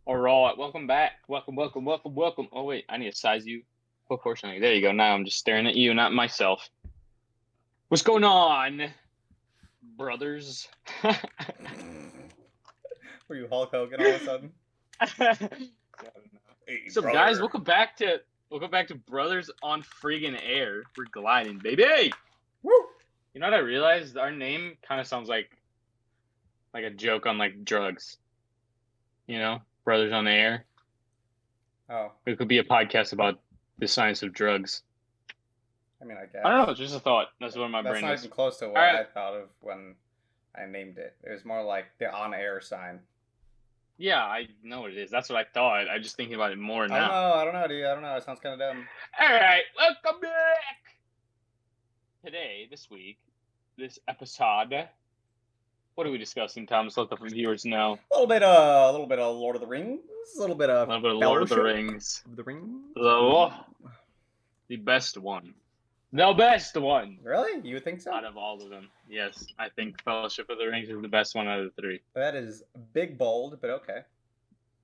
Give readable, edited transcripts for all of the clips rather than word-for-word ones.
All right, welcome back. Welcome. Oh wait, I need to size you proportionally. There you go. Now I'm just staring at you, not myself. What's going on, brothers? Were you Hulk Hogan all of a sudden? Hey, What's up, guys? brother. Welcome back to Brothers on Friggin' Air. We're gliding, baby. Woo! You know what I realized? Our name kind of sounds like a joke on like drugs. You know, Brothers on the Air. Oh, It could be a podcast about the science of drugs. I mean, I I don't know. guess. It's just a thought. That's what my That's brain not is. even close to All what right. I thought of when I named it. It was more like the on-air sign. Yeah, I know what it is. That's what I thought. I'm just thinking about it more I don't know. now. I don't know, dude. I don't know. It sounds kind of dumb. All right, welcome back. Today, this week, this episode. What are we discussing, Thomas? Let the viewers know. A little bit of Lord of the Rings. A little bit A of little bit of Lord of the Fellowship Rings. of the Rings. The best one. The best one Really? You would think so? out of all of them. Yes, I think Fellowship of the Rings is the best one out of the three. That is big bold, but okay.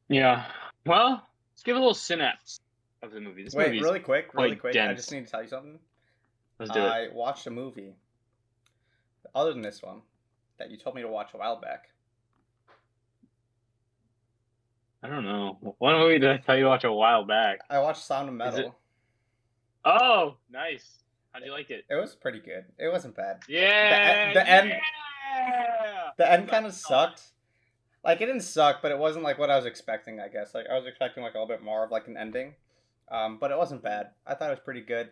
Yeah. Well, let's give a little synapse of the movie. This Wait, movie is really quick. quite I just dense. need to tell you something. Let's do it. I watched a movie other than this one that you told me to watch a while back. I don't know. What movie did I tell you to watch a while back? I watched Sound of Is it? Metal. Oh, nice. How'd you like it? It was pretty good. It wasn't bad. Yeah, The end yeah. the end That's kind what of I thought. sucked. Like it didn't suck, but it wasn't like what I was expecting. I guess like I was expecting like a little bit more of like an ending, but it wasn't bad. I thought it was pretty good.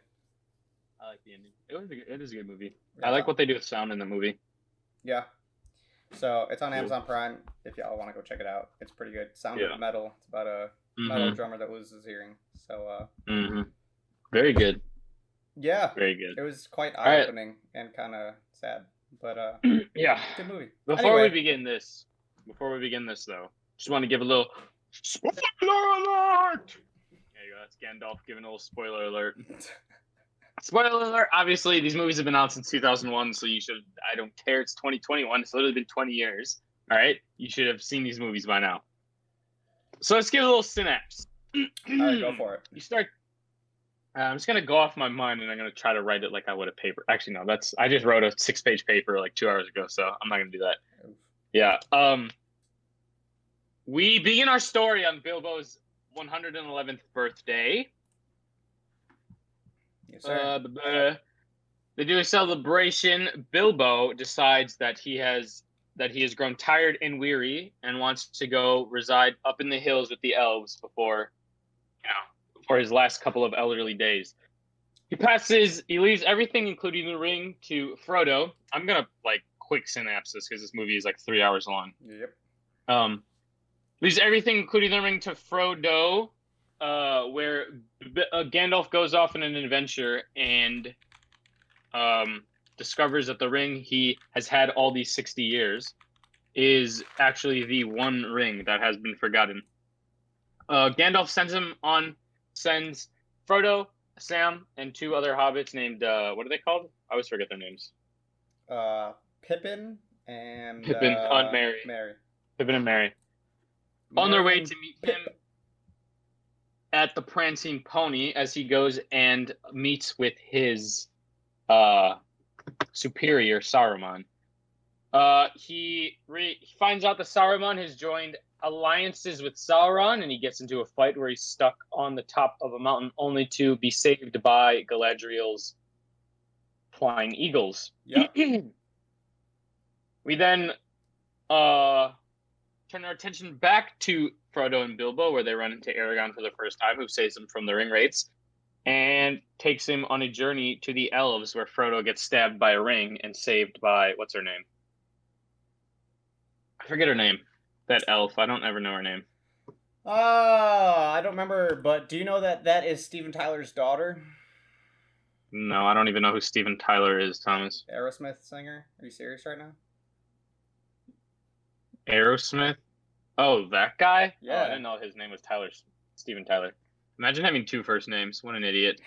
I like the ending. It is a good movie. Yeah, I like what they do with sound in the movie. yeah. So it's on Cool. Amazon Prime. If y'all want to go check it out, it's pretty good. Sound Yeah. of Metal. It's about a metal drummer that loses his hearing. So Very good. yeah, Very good. it was quite All right. eye-opening and kind of sad, but Yeah. good movie. Before we Anyway, begin this, though, just want to give a little spoiler alert. There you go. That's Gandalf giving a little spoiler alert. Spoiler alert. Obviously, these movies have been out since 2001, so you should. I don't care. It's 2021. It's literally been 20 years. All right. You should have seen these movies by now. So let's give a little synapse. all right, go for it. You start. I'm just gonna go off my mind, and I'm gonna try to write it like I would a paper. Actually, no. I just wrote a 6-page paper like 2 hours ago, so I'm not gonna do that. Yeah. We begin our story on Bilbo's 111th birthday. Yes, sir. They do a celebration. Bilbo decides that he has grown tired and weary and wants to go reside up in the hills with the elves before his last couple of elderly days. He leaves everything, including the ring, to Frodo. I'm gonna like quick synopsis because this movie is like 3 hours long. Yep. Leaves everything, including the ring, to Frodo, where Gandalf goes off on an adventure and discovers that the ring he has had all these 60 years is actually the one ring that has been forgotten. Gandalf sends Frodo, Sam, and 2 other hobbits named, what are they called? I always forget their names. Pippin and Pippin and Merry. Merry. Pippin and Merry. On their way to meet him at the Prancing Pony as he goes and meets with his superior, Saruman. He finds out that Saruman has joined alliances with Sauron, and he gets into a fight where he's stuck on the top of a mountain only to be saved by Galadriel's flying eagles. Yep. We then turn our attention back to Frodo and Bilbo, where they run into Aragorn for the first time, who saves them from the ring wraiths, and takes him on a journey to the elves, where Frodo gets stabbed by a ring and saved by, what's her name? I forget her name. That elf. I don't ever know her name. I don't remember, but do you know that is Steven Tyler's daughter? No, I don't even know who Steven Tyler is, Thomas. Aerosmith singer? Are you serious right now? Aerosmith? Oh, that guy? Yeah. Oh, I didn't know his name was Steven Tyler. Imagine having 2 first names. What an idiot.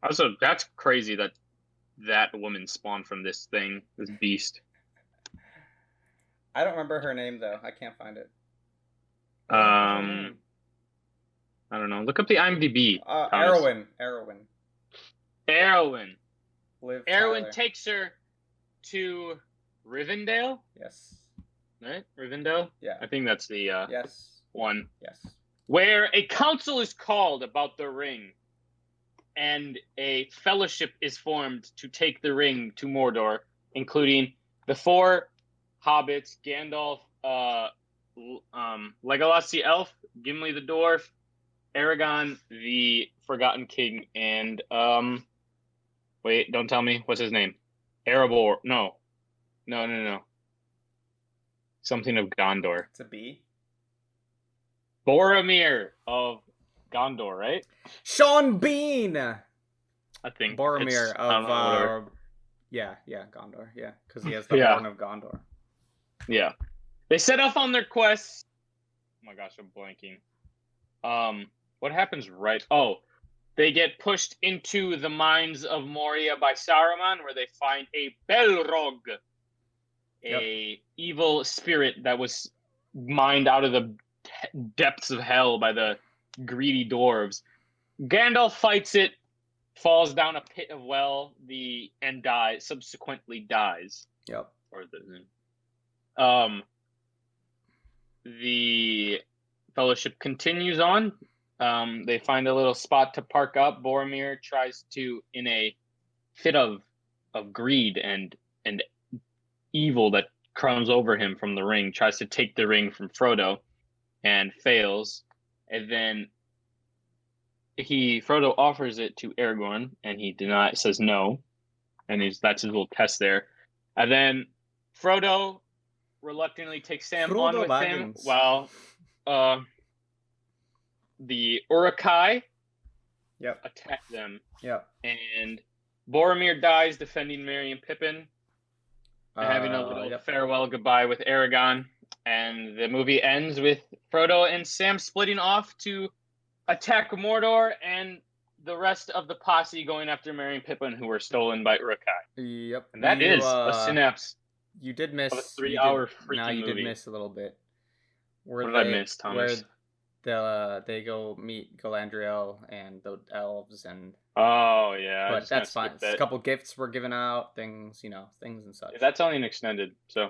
Also, that's crazy that woman spawned from this thing, this beast. I don't remember her name though. I can't find it. What's her Um, name? I don't know. Look up the IMDb. Thomas. Erwin. Erwin. Erwin. Liv Erwin Tyler. takes her to Rivendell, Yes. right? Rivendell. Yeah. I think that's the Yes. one Yes. where a council is called about the ring, and a fellowship is formed to take the ring to Mordor, including the 4 hobbits: Gandalf, Legolas the elf, Gimli the dwarf, Aragorn the Forgotten King, and wait, don't tell me what's his name. Erebor. No. Something of Gondor. It's a B. Boromir of Gondor, right? Sean Bean. I think Boromir I don't know, whatever. of yeah, Gondor. Yeah, because he has the Yeah. horn of Gondor. Yeah. They set off on their quest. Oh my gosh, I'm blanking. What happens right? Oh, they get pushed into the mines of Moria by Saruman, where they find a Belrog, a evil spirit that was mined out of the depths of hell by the greedy dwarves. Gandalf fights it, falls down a pit of well, and dies. Subsequently dies. Yep. Or the fellowship continues on. They find a little spot to park up. Boromir tries to, in a fit of greed and evil that crumbs over him from the ring, tries to take the ring from Frodo and fails. And then Frodo offers it to Aragorn, and he says no, and that's his little test there. And then Frodo reluctantly takes Sam Frodo on with Baggins. him while the Uruk-hai attack them. Yep. And Boromir dies defending Merry and Pippin, having a little farewell goodbye with Aragorn. And the movie ends with Frodo and Sam splitting off to attack Mordor, and the rest of the posse going after Merry and Pippin, who were stolen by Uruk-hai. Yep. And that is a synapse. You did miss of a 3-hour freaking No, you movie. did miss a little bit. What did I miss, Thomas? Where they go meet Galadriel and the elves and. Oh yeah, but that's fine. A couple gifts were given out, things and such. Yeah, that's only an extended, so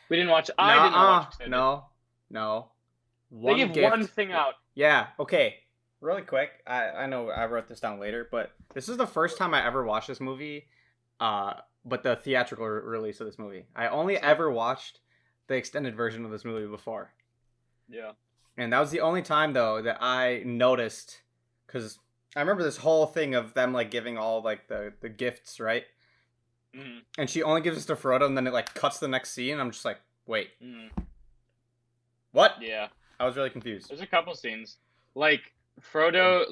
we didn't watch. I didn't watch extended. No. They give one thing out. Yeah. Okay. Really quick. I know I wrote this down later, but this is the first time I ever watched this movie. But the theatrical release of this movie. I only ever watched the extended version of this movie before. Yeah. And that was the only time, though, that I noticed, because I remember this whole thing of them, like, giving all, like, the gifts, right? Mm-hmm. And she only gives this to Frodo, and then it, like, cuts to the next scene, and I'm just like, wait. Mm-hmm. What? Yeah. I was really confused. There's a couple scenes. Like, Frodo,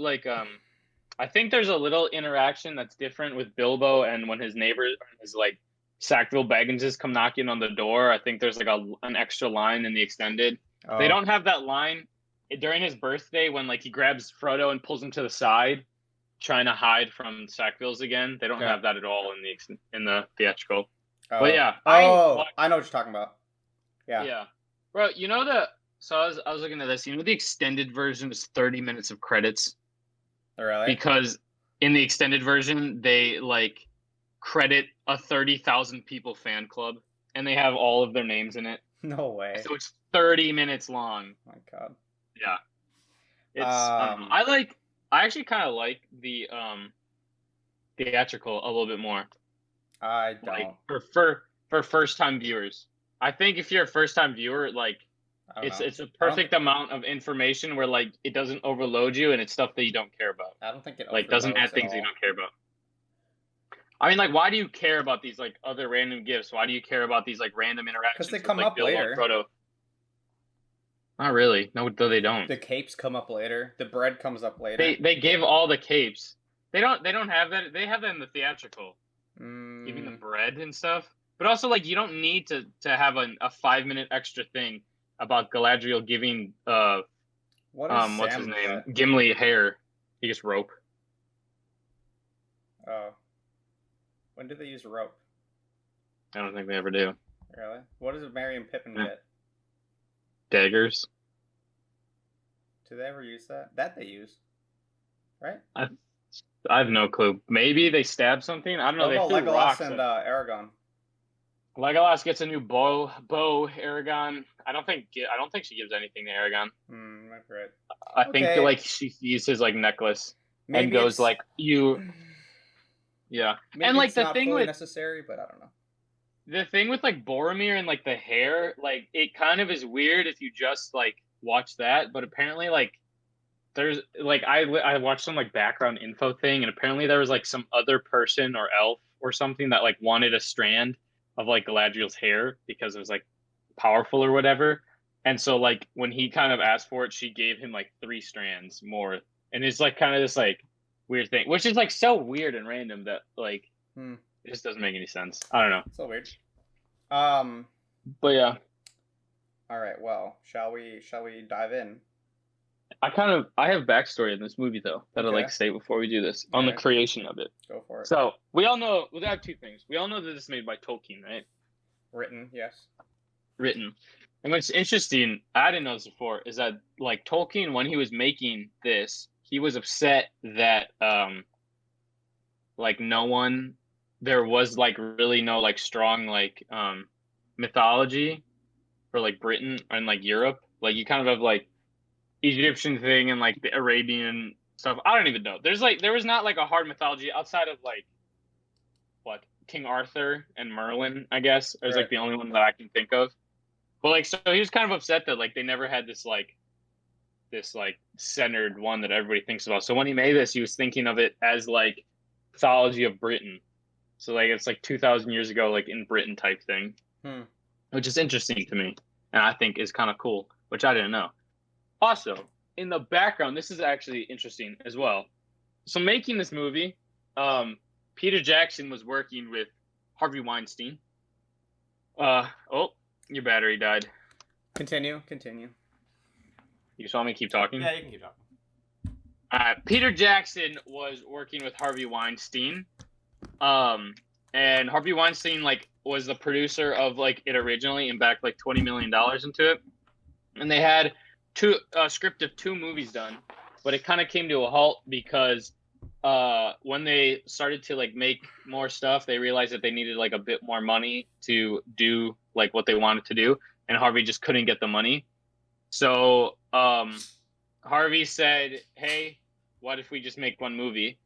I think there's a little interaction that's different with Bilbo, and when his neighbors, like, Sackville Bagginses come knocking on the door, I think there's, like, an extra line in the extended. Oh. They don't have that line during his birthday when, like, he grabs Frodo and pulls him to the side, trying to hide from Sackvilles again. They don't have that at all in the theatrical. Oh. But yeah. I know what you're talking about. Yeah. Yeah. Bro, so I was looking at this. The extended version is 30 minutes of credits. Really? Because in the extended version, they, like, credit a 30,000 people fan club, and they have all of their names in it. No way. So it's 30 minutes long. Oh my God. Yeah. It's I actually kind of like the theatrical a little bit more. I don't. Like for first time viewers. I think if you're a first time viewer, like it's a perfect amount of information where, like, it doesn't overload you, and it's stuff that you don't care about. I don't think it like doesn't add things you don't care about. I mean, like, why do you care about these, like, other random gifts? Why do you care about these, like, random interactions? Because they come up later. Frodo? Not really. No, they don't. The capes come up later. The bread comes up later. They give all the capes. They don't have that. They have that in the theatrical. Giving the bread and stuff. But also, like, you don't need to have a 5-minute extra thing about Galadriel giving what's his name? Gimli hair. He gets rope. Oh. When did they use rope? I don't think they ever do. Really? What does Merry and Pippin get? Daggers. Do they ever use that? That they use, right? I have no clue. Maybe they stab something. I don't know. What They about threw Legolas rocks. and Aragon? Legolas gets a new bow. Aragon. I don't think she gives anything to Aragon. That's right. I think Okay. like she sees his like necklace and Maybe goes it's like you. Yeah, maybe and like it's the not thing fully with necessary, but I don't know. the thing with like Boromir and like the hair, like it kind of is weird if you just like watch that. But apparently, like there's like I watched some like background info thing, and apparently there was like some other person or elf or something that like wanted a strand of like Galadriel's hair because it was like powerful or whatever. And so like when he kind of asked for it, she gave him like 3 strands more, and it's like kind of this like weird thing, which is like so weird and random that like it just doesn't make any sense. I don't know. So weird. But yeah, All right. Well, shall we dive in? I have backstory in this movie though that I'd like to say before we do this on the creation of it. Go for it. So we all know we have 2 things. We all know that this is made by Tolkien, right? Written, yes. Written. And what's interesting, I didn't know this before, is that like Tolkien, when he was making this, he was upset that like there was like really no like strong like mythology for like Britain and like Europe. Like you kind of have like Egyptian thing and like the Arabian stuff. I don't even know. There was not like a hard mythology outside of like what King Arthur and Merlin, I guess, is like the only one that I can think of. But like, so he was kind of upset that like they never had this centered one that everybody thinks about. So when he made this, he was thinking of it as like mythology of Britain. So like it's like 2,000 years ago, like in Britain type thing, which is interesting to me, and I think is kind of cool, which I didn't know. Also, in the background, this is actually interesting as well. So making this movie, Peter Jackson was working with Harvey Weinstein. Oh, your battery died. Continue. You just want me to keep talking? Yeah, you can keep talking. Peter Jackson was working with Harvey Weinstein. And Harvey Weinstein like was the producer of like it originally and backed like $20 million into it. And they had a script of 2 movies done, but it kind of came to a halt because when they started to like make more stuff, they realized that they needed like a bit more money to do like what they wanted to do, and Harvey just couldn't get the money. So Harvey said, hey, what if we just make 1 movie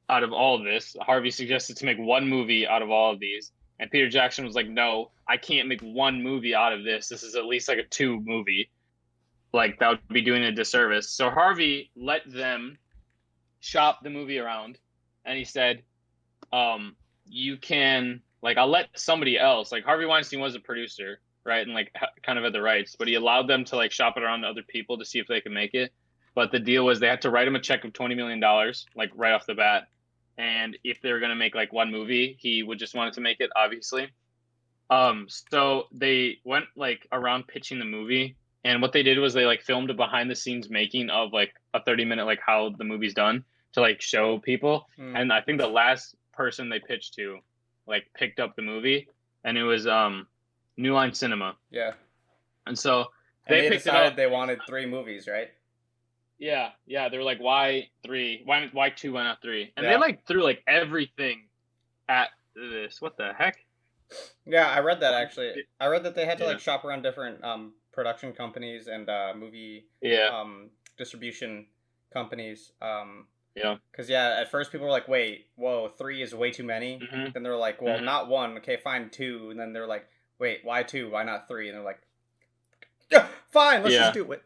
out of all of this? Harvey suggested to make 1 movie out of all of these, and Peter Jackson was like, no, I can't make 1 movie out of this. This is at least like a 2 movie. Like that would be doing a disservice. So Harvey let them shop the movie around, and he said, you can like, I'll let somebody else, like Harvey Weinstein was a producer, right? And like kind of had the rights, but he allowed them to like shop it around to other people to see if they could make it. But the deal was they had to write him a check of $20 million, like right off the bat. And if they were going to make like 1 movie, he would just wanted to make it, obviously. So they went like around pitching the movie. And what they did was they like filmed a behind the scenes making of like a 30-minute, like how the movie's done to like show people. And I think the last person they pitched to like picked up the movie, and it was New Line Cinema. Yeah. And so they decided they wanted 3 movies, right? Yeah. They were like, why 3? Why 2? Why not 3? And they like threw like everything at this. What the heck? Yeah, I read that actually. I read that they had to like shop around different production companies and movie distribution companies. Because at first people were like, wait, whoa, 3 is way too many. Then they were like, well, not 1. Okay, fine, 2. And then they're like, wait, why 2? Why not 3? And they're like, yeah, fine, let's just do it.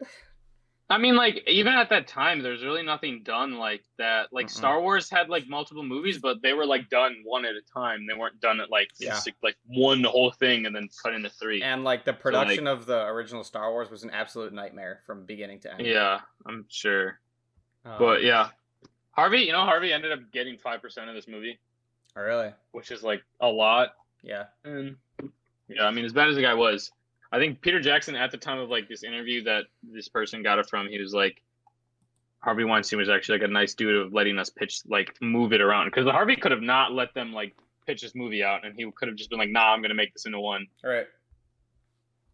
I mean, like, even at that time, there's really nothing done like that. Like, Star Wars had, like, multiple movies, but they were, like, done 1 at a time. They weren't done at, like, like 1 whole thing and then cut into 3. And, like, the production of the original Star Wars was an absolute nightmare from beginning to end. Yeah, I'm sure. But, yeah. Harvey ended up getting 5% of this movie. Oh, really? Which is, like, a lot. Yeah. And, yeah, I mean, as bad as the guy was, I think Peter Jackson, at the time of like this interview that this person got it from, he was like, Harvey Weinstein was actually like a nice dude of letting us pitch, like move it around. Because Harvey could have not let them like pitch this movie out, and he could have just been like, nah, I'm going to make this into 1. All right.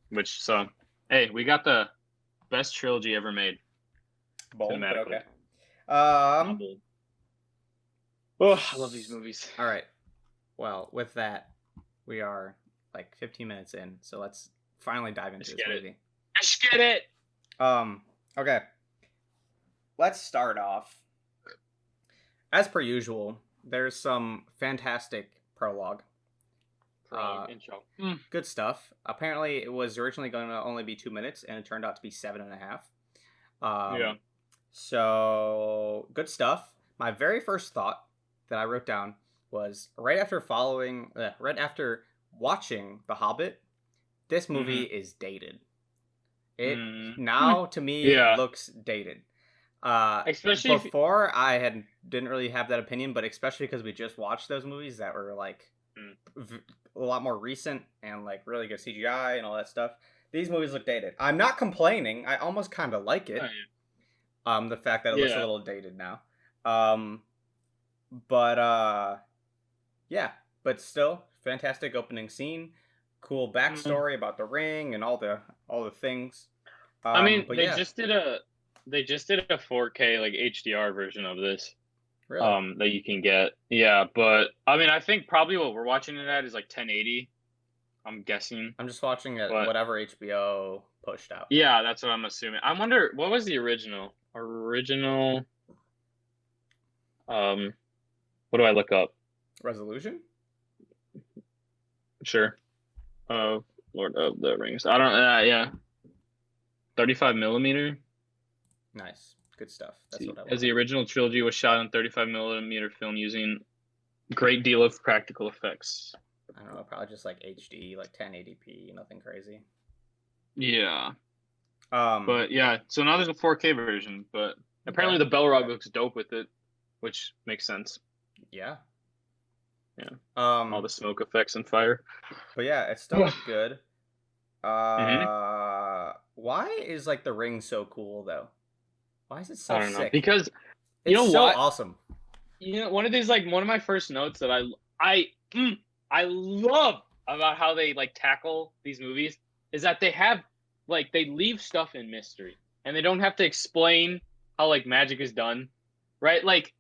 Which, so, hey, we got the best trilogy ever made. Bold, but cinematically. okay. Not bold. Oh, I love these movies. All right. Well, with that, we are like 15 minutes in, so let's finally dive into this movie. Let's get it. Okay. Let's start off. As per usual, there's some fantastic prologue. Intro. Good stuff. Apparently, it was originally going to only be 2 minutes, and it turned out to be 7.5. Yeah. So, good stuff. My very first thought that I wrote down was right after watching The Hobbit, this movie is dated. It now to me looks dated. Especially before I didn't really have that opinion, but especially because we just watched those movies that were like a lot more recent and like really good CGI and all that stuff. These movies look dated. I'm not complaining. I almost kind of like it. The fact that it looks a little dated now. But still fantastic opening scene. Cool backstory about the ring and all the things. I mean, they just did a 4K like HDR version of this. Really? That you can get. Yeah, but I mean, I think probably what we're watching it at is like 1080. I'm guessing. I'm just watching it whatever HBO pushed out. Yeah, that's what I'm assuming. I wonder what was the original. What do I look up? Resolution? Sure. Lord of the Rings. I don't. Yeah. 35 millimeter. Nice. Good stuff. That's what I want. As the original trilogy was shot on 35 millimeter film using a great deal of practical effects. I don't know, probably just like HD, like 1080p, nothing crazy. Yeah. But yeah, so now there's a 4K version, but apparently the Balrog looks dope with it, which makes sense. Yeah. Yeah. All the smoke effects and fire. But yeah, it still looks good. Why is like the ring so cool though? Why is it so sick? Know. Because you know so what? Awesome. You know, one of my first notes that I love about how they like tackle these movies is that they have like they leave stuff in mystery and they don't have to explain how like magic is done, right? Like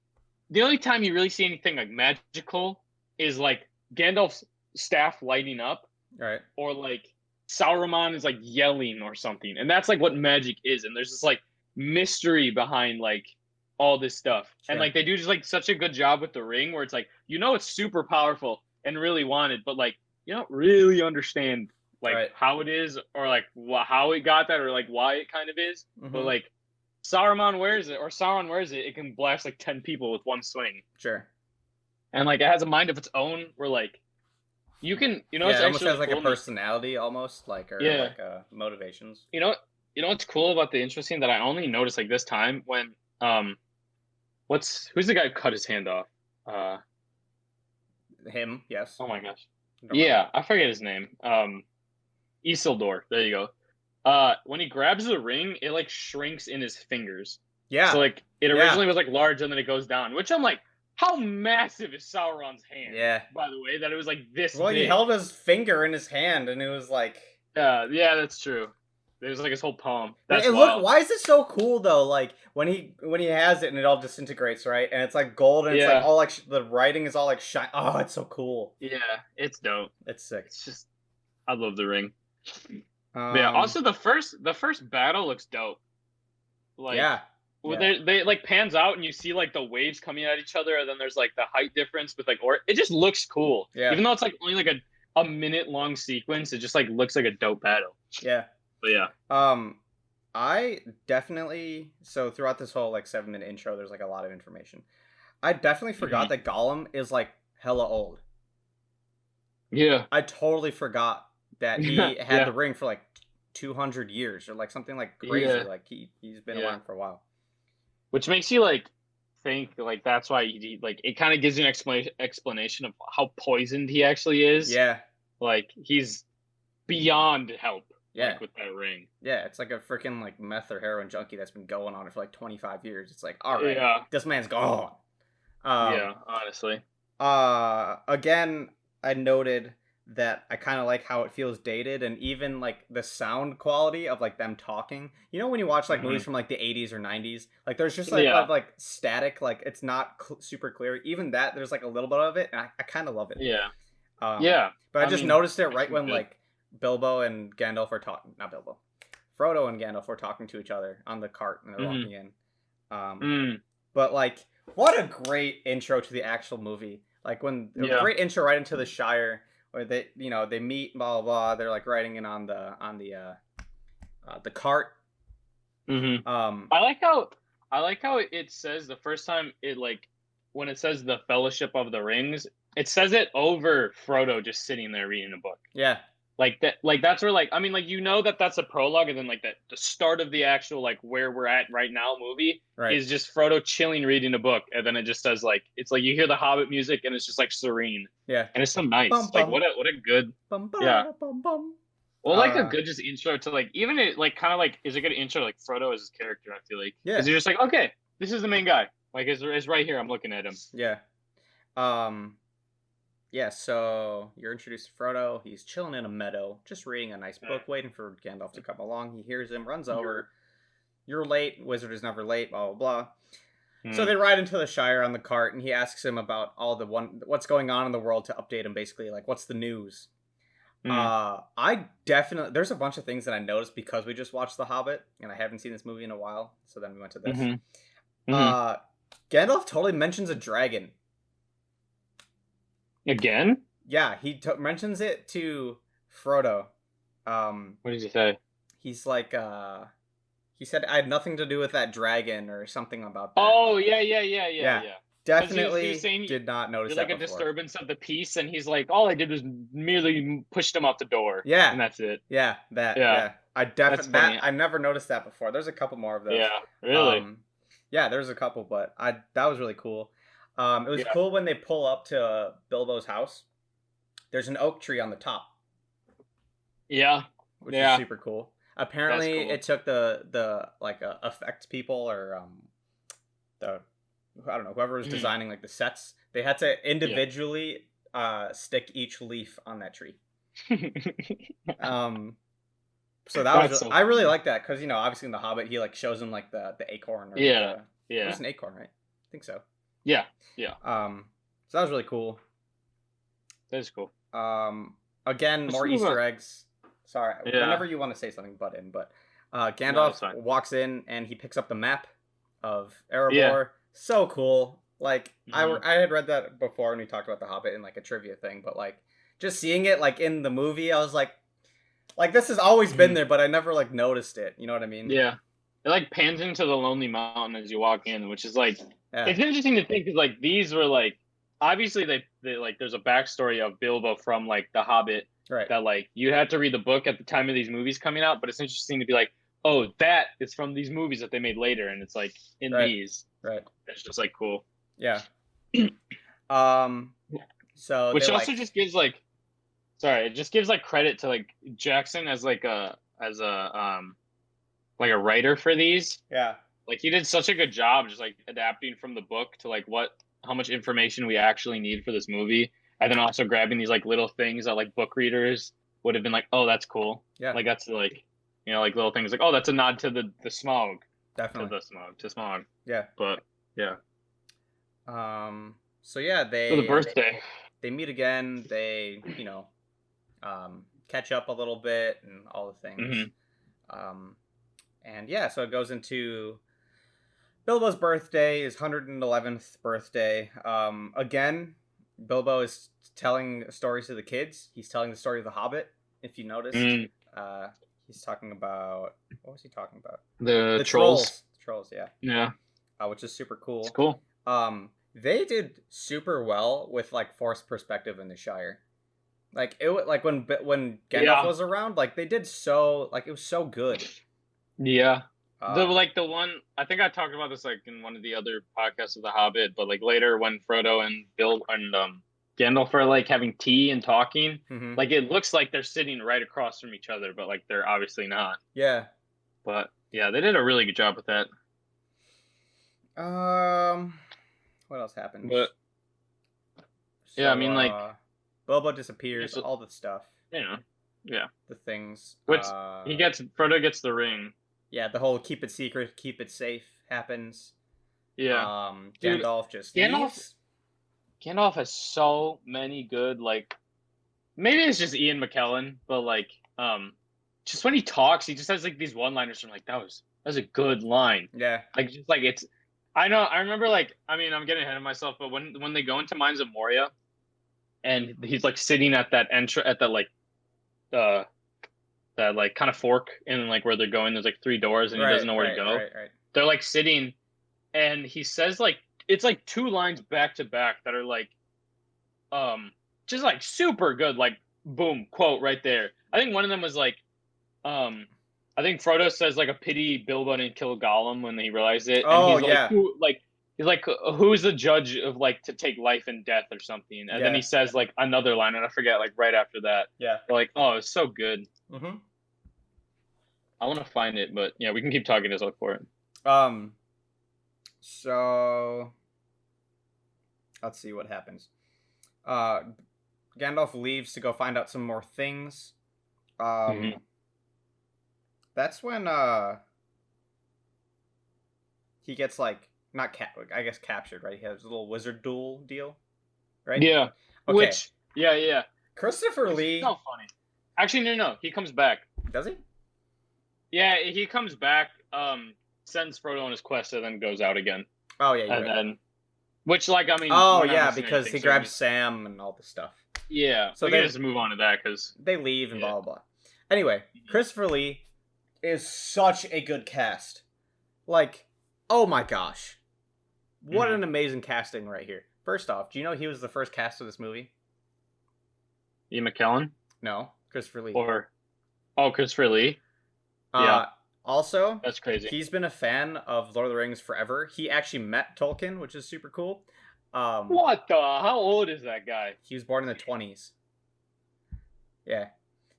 the only time you really see anything like magical is like Gandalf's staff lighting up, right? Or like Sauron is like yelling or something, and that's like what magic is. And there's this like mystery behind like all this stuff, and like they do just like such a good job with the ring, where it's like it's super powerful and really wanted, but like you don't really understand like how it is or like how it got that or like why it kind of is. But like Sauron wears it, it can blast like 10 people with one swing. Sure. And like it has a mind of its own where like you can it's it almost has like a personality almost like like motivations. You know what's cool about the intro scene that I only noticed like this time when who's the guy who cut his hand off? Him, yes. Oh my gosh. Yeah, I forget his name. Isildur. There you go. When he grabs the ring, it like shrinks in his fingers. Yeah. So like it originally was like large and then it goes down, which I'm like, how massive is Sauron's hand? Yeah. By the way, that it was like this big. He held his finger in his hand and it was like. Yeah, that's true. It was like his whole palm. Look, why is it so cool though? Like when he has it and it all disintegrates, right? And it's like gold and it's like all like the writing is all like shine. Oh, it's so cool. Yeah, it's dope. It's sick. It's just, I love the ring. Yeah. Also, the first battle looks dope. Like they like pans out and you see like the waves coming at each other, and then there's like the height difference with like it just looks cool. Yeah. Even though it's like only like a minute long sequence, it just like looks like a dope battle. Yeah. But yeah. I definitely throughout this whole like 7-minute intro, there's like a lot of information. I definitely forgot that Gollum is like hella old. Yeah. I totally forgot that he had the ring for like 200 years or like something like crazy. Yeah. Like he's been around for a while. Which makes you like think like that's why he like it kind of gives you an explanation of how poisoned he actually is. Yeah. Like he's beyond help. Yeah. Like, with that ring. Yeah, it's like a freaking like meth or heroin junkie that's been going on it for like 25 years. It's like, all right, this man's gone. Yeah, honestly. Again, I noted that I kind of like how it feels dated, and even like the sound quality of like them talking. You know, when you watch like Hmm. movies from like the 80s or 90s, like there's just Yeah, like static, like it's not super clear. Even that, there's like a little bit of it, and I kind of love it. yeah, Um, yeah. but I I just mean, noticed it right it's when good. like Bilbo and Gandalf are talking, not Bilbo, Frodo and Gandalf were talking to each other on the cart and they're Hmm. walking in. Um, Mm, but like, what a great intro to the actual movie! Like when a yeah. great intro right into the Shire, where they they meet, blah blah blah. They're like riding in on the cart. Hmm. Um, I like how it says the first time it like when it says the Fellowship of the Rings, it says it over Frodo just sitting there reading a book. yeah, Like that, like that's where like I mean like that that's a prologue, and then like that the start of the actual like where we're at right now movie right, is just Frodo chilling reading a book, and then it just says like it's like you hear the Hobbit music and it's just like serene, yeah. and it's so nice. Bum Like bum what a good bum yeah. bum bum bum. Well, like a Uh, good just intro to like even it like kind of like is a good intro to, like Frodo as his character. I feel like because yeah, you're just like okay, this is the main guy. Like is right here. I'm looking at him. yeah. Um, yeah, so you're introduced to Frodo. He's chilling in a meadow, just reading a nice book, waiting for Gandalf to come along. He hears him, runs over. You're late. Wizard is never late. Blah blah blah. So Mm, they ride into the Shire on the cart, and he asks him about all the what's going on in the world to update him. Basically, like what's the news. mm, I definitely there's a bunch of things that I noticed because we just watched The Hobbit, and I haven't seen this movie in a while. So then we went to this. mm-hmm, mm-hmm. Uh, Gandalf totally mentions a dragon. Again? Yeah, he mentions it to Frodo. Um, What did you say? he's like, he said I had nothing to do with that dragon or something about that. Oh yeah, yeah, yeah, yeah, Yeah, yeah. Because he was definitely saying did not notice there's like that a before. disturbance of the peace, and he's like, all I did was merely pushed him out the door, Yeah, and that's it. yeah, that, Yeah, yeah. I that's definitely that funny. I never noticed that before. There's a couple more of Yeah, those. really. Um, yeah, there's a couple, but I that was really cool. It was Yeah. cool when they pull up to Bilbo's house. There's an oak tree on the top, Yeah, which is yeah, super cool. that's Apparently, cool. it took the like effects people or the I don't know whoever was Mhm. designing like the sets. They had to Yeah. individually stick each leaf on that tree. Um, so that was That's so I really funny. like that because obviously in the Hobbit he like shows him like the acorn or Yeah, the it was yeah, an acorn, right? I think so. yeah, yeah. So that was really cool. That's cool. Um, again, Let's more move on. Easter eggs. Sorry, Yeah, whenever you want to say something, butt in. But no, it's Gandalf fine. walks in and he picks up the map of Yeah. Erebor. So cool. Like Hmm. I had read that before when we talked about the Hobbit in like a trivia thing, but like just seeing it like in the movie, I was like this has always been Hmm. there, but I never like noticed it. You know what I mean? Yeah. It like pans into the Lonely Mountain as you walk in, which is like Yeah. it's interesting to think because like these were like obviously they like there's a backstory of Bilbo from like The Hobbit Right. that like you had to read the book at the time of these movies coming out, but it's interesting to be like, oh, that is from these movies that they made later, and it's like in Right. these. Right. It's just like cool. Yeah. Um. So they Which also like just gives like sorry, it just gives like credit to like Jackson as like a writer for these. yeah. Like he did such a good job just like adapting from the book to like what how much information we actually need for this movie, and then also grabbing these like little things that like book readers would have been like, oh, that's cool. Yeah. Like that's like like little things like, oh, that's a nod to the smog Definitely. to smog. Yeah. But yeah, So yeah, for the birthday. they meet again. They catch up a little bit and all the things. Hmm. Um, and yeah, so it goes into Bilbo's birthday, his 111th birthday. Again, Bilbo is telling stories to the kids. He's telling the story of the Hobbit. If you noticed, Mm, uh, he's talking about what was he talking about? the The trolls. trolls. Trolls, yeah. Yeah, Which is super it's cool. cool. They did super well with like forced perspective in the Shire. Like like when Gandalf Yeah, was around, like they did so like it was so good. yeah. The Um, like the one I think I talked about this like in one of the other podcasts of The Hobbit, but like later when Frodo and Bill and Gandalf are like having tea and talking, mhm. like it looks like they're sitting right across from each other, but like they're obviously not. Yeah. But yeah, they did a really good job with that. Um, what else happened? But yeah, I So mean like Bilbo disappears. It's, All the stuff, you know, yeah. the things. Which Frodo gets the ring. Yeah, the whole keep it secret, keep it safe happens. Yeah. Dude, Gandalf just Gandalf, leaves. Gandalf has so many good, like, maybe it's just Ian McKellen, but like, just when he talks, he just has like these one-liners. I'm like, that was a good line. Yeah. Like, just like it's. I know. I remember, like, I mean, I'm getting ahead of myself, but when they go into Mines of Moria, and he's like sitting at that at that like, that like kind of fork in like where they're going. There's like 3 doors, and he doesn't know where to go. Right. They're like sitting, and he says like it's like 2 lines back to back that are like, just like super good. Like, boom, quote right there. I think one of them was like, I think Frodo says like a pity Bilbo didn't kill Gollum when he realized it. Oh, and he's yeah. He's like, who's the judge of like to take life and death or something? And then he says like another line, and I forget, like right after that. Yeah. They're like, oh, it's so good. Mm-hmm. I want to find it, but yeah, we can keep talking as I look for it. So let's see what happens. Gandalf leaves to go find out some more things. That's when he gets like I guess captured, right? He has a little wizard duel deal, right? Yeah. Okay. Which yeah. Christopher Lee. So funny. Actually, no. He comes back. Does he? Yeah, he comes back. Sends Frodo on his quest, and then goes out again. Oh yeah. And then, which like I mean. Oh yeah, because he grabs Sam and all this stuff. Yeah. So they just move on to that because they leave and blah blah blah. Anyway, Christopher Lee is such a good cast. Like, oh my gosh. What an amazing casting right here. First off, do you know he was the first cast of this movie? Ian McKellen? No, Christopher Lee. Christopher Lee? Yeah. Also, that's crazy. He's been a fan of Lord of the Rings forever. He actually met Tolkien, which is super cool. What the? How old is that guy? He was born in the 20s. Yeah.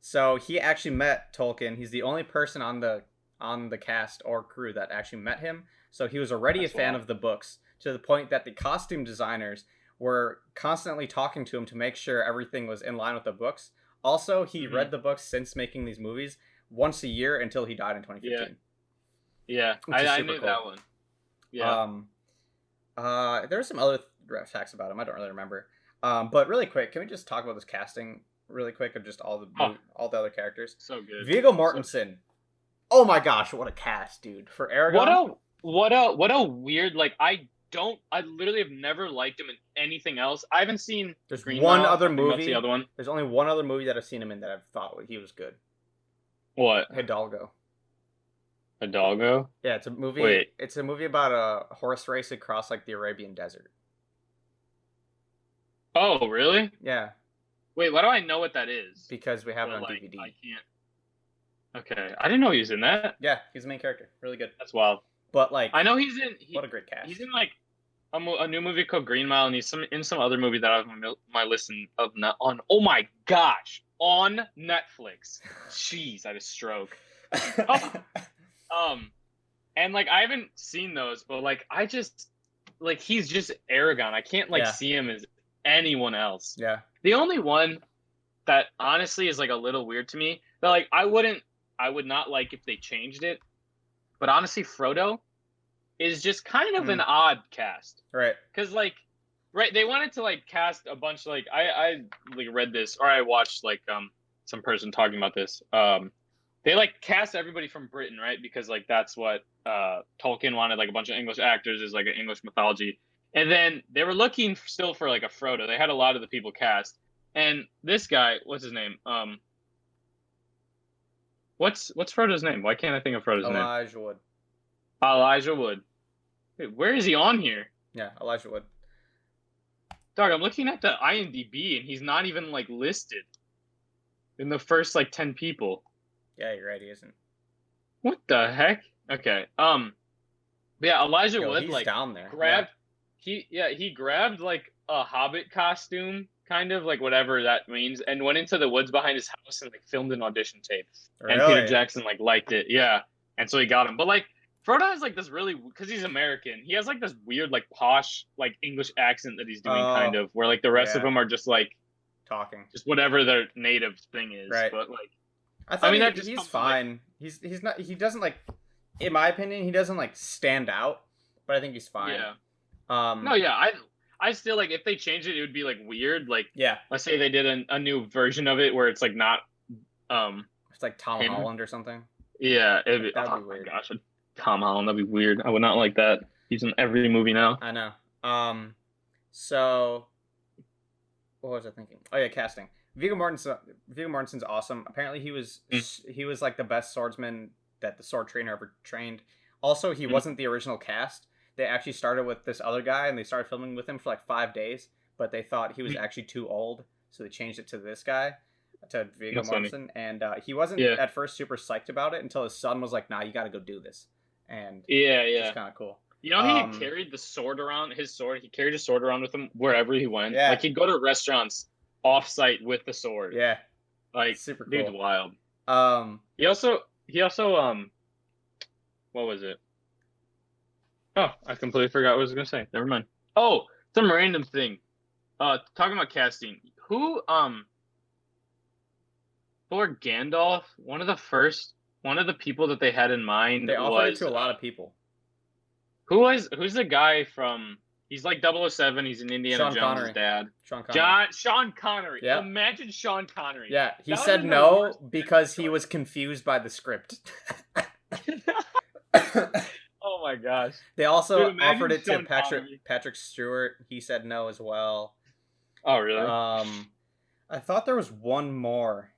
So he actually met Tolkien. He's the only person on the cast or crew that actually met him. So he was already a fan of the books, to the point that the costume designers were constantly talking to him to make sure everything was in line with the books. Also, he read the books since making these movies once a year until he died in 2015. Yeah. I knew that one. Yeah. There are some other facts about him. I don't really remember. But really quick, can we just talk about this casting really quick of just all the other characters? So good. Viggo Mortensen. Oh my gosh, what a cast, dude. For Aragorn. What a weird, like, I literally have never liked him in anything else. I haven't seen There's Green one Mile. other movie. That's the other one. There's only one other movie that I've seen him in that I've thought he was good. What? Hidalgo. Hidalgo? Yeah, it's a movie. Wait. It's a movie about a horse race across like the Arabian desert. Oh, really? Yeah. Wait, why do I know what that is? Because we have it on DVD. I can't. Okay, I didn't know he was in that. Yeah, he's the main character. Really good. That's wild. But like, I know he's in. What a great cast. He's in like a new movie called Green Mile, and he's in some other movie that I have on my list on. Oh my gosh, on Netflix. Jeez, I had a stroke. And like I haven't seen those, but like I just like he's just Aragorn. I can't see him as anyone else. Yeah. The only one that honestly is like a little weird to me, that like I would not like if they changed it. But honestly, Frodo is just kind of an odd cast. Right. Because like, they wanted to like cast a bunch like I like read this or I watched like some person talking about this. They like cast everybody from Britain, right? Because like that's what Tolkien wanted, like a bunch of English actors, is like an English mythology. And then they were looking still for like a Frodo. They had a lot of the people cast. And this guy, what's his name? What's Frodo's name? Why can't I think of Frodo's name? Elijah Wood. Elijah Wood. Wait, where is he on here? Yeah, Elijah Wood. Dog, I'm looking at the IMDb and he's not even like listed in the first like 10 people. Yeah, you're right, he isn't. What the heck? Okay. But yeah, Elijah Wood he's like down there. Grabbed he grabbed like a Hobbit costume, kind of like whatever that means, and went into the woods behind his house and like filmed an audition tape. Really? And Peter Jackson like liked it. Yeah. And so he got him. But like Frodo has like this really, because he's American, he has like this weird like posh like English accent that he's doing kind of, where like the rest of them are just like talking. just whatever their native thing is. Right. But like, I thought mean, that just he's comes from, like- fine. He's not. He doesn't like. In my opinion, he doesn't like stand out. But I think he's fine. yeah. Um. No, yeah, I still like if they change it, it would be like weird. Like, Yeah. let's say they did a new version of it where it's like not, It's like Tom him. Holland or something. yeah, it'd be, That'd be oh weird. my gosh, Tom Holland, that'd be weird. I would not like that. He's in every movie now. I know. So what was I thinking? Oh yeah, casting. Viggo Mortensen's awesome. Apparently he was like the best swordsman that the sword trainer ever trained. Also, he wasn't the original cast. They actually started with this other guy and they started filming with him for like 5 days, but they thought he was actually too old, so they changed it to this guy, to Viggo That's funny. Mortensen, and he wasn't at first super psyched about it until his son was like, "Nah, you got to go do this." And Yeah, it's kind of cool. You know, he carried the sword around, he carried his sword around with him wherever he went. Yeah. Like, he'd go to restaurants off-site with the sword. Yeah. Like, Super cool. dude's wild. He also, what was it? Oh, I completely forgot what I was going to say. Never mind. Oh, some random thing. Talking about casting. Who, for Gandalf, one of the people that they had in mind They offered it was, to a lot of people. who's the guy from, he's like 007, he's in Indiana Sean Jones' Connery. dad. Sean Connery. Sean Connery. Yeah. Imagine Sean Connery. Yeah, he That said would've been the no worst because he choice. was confused by the script. Oh my gosh. They also Dude, imagine offered it to Sean Connery. Patrick Stewart. He said no as well. Oh really? I thought there was one more.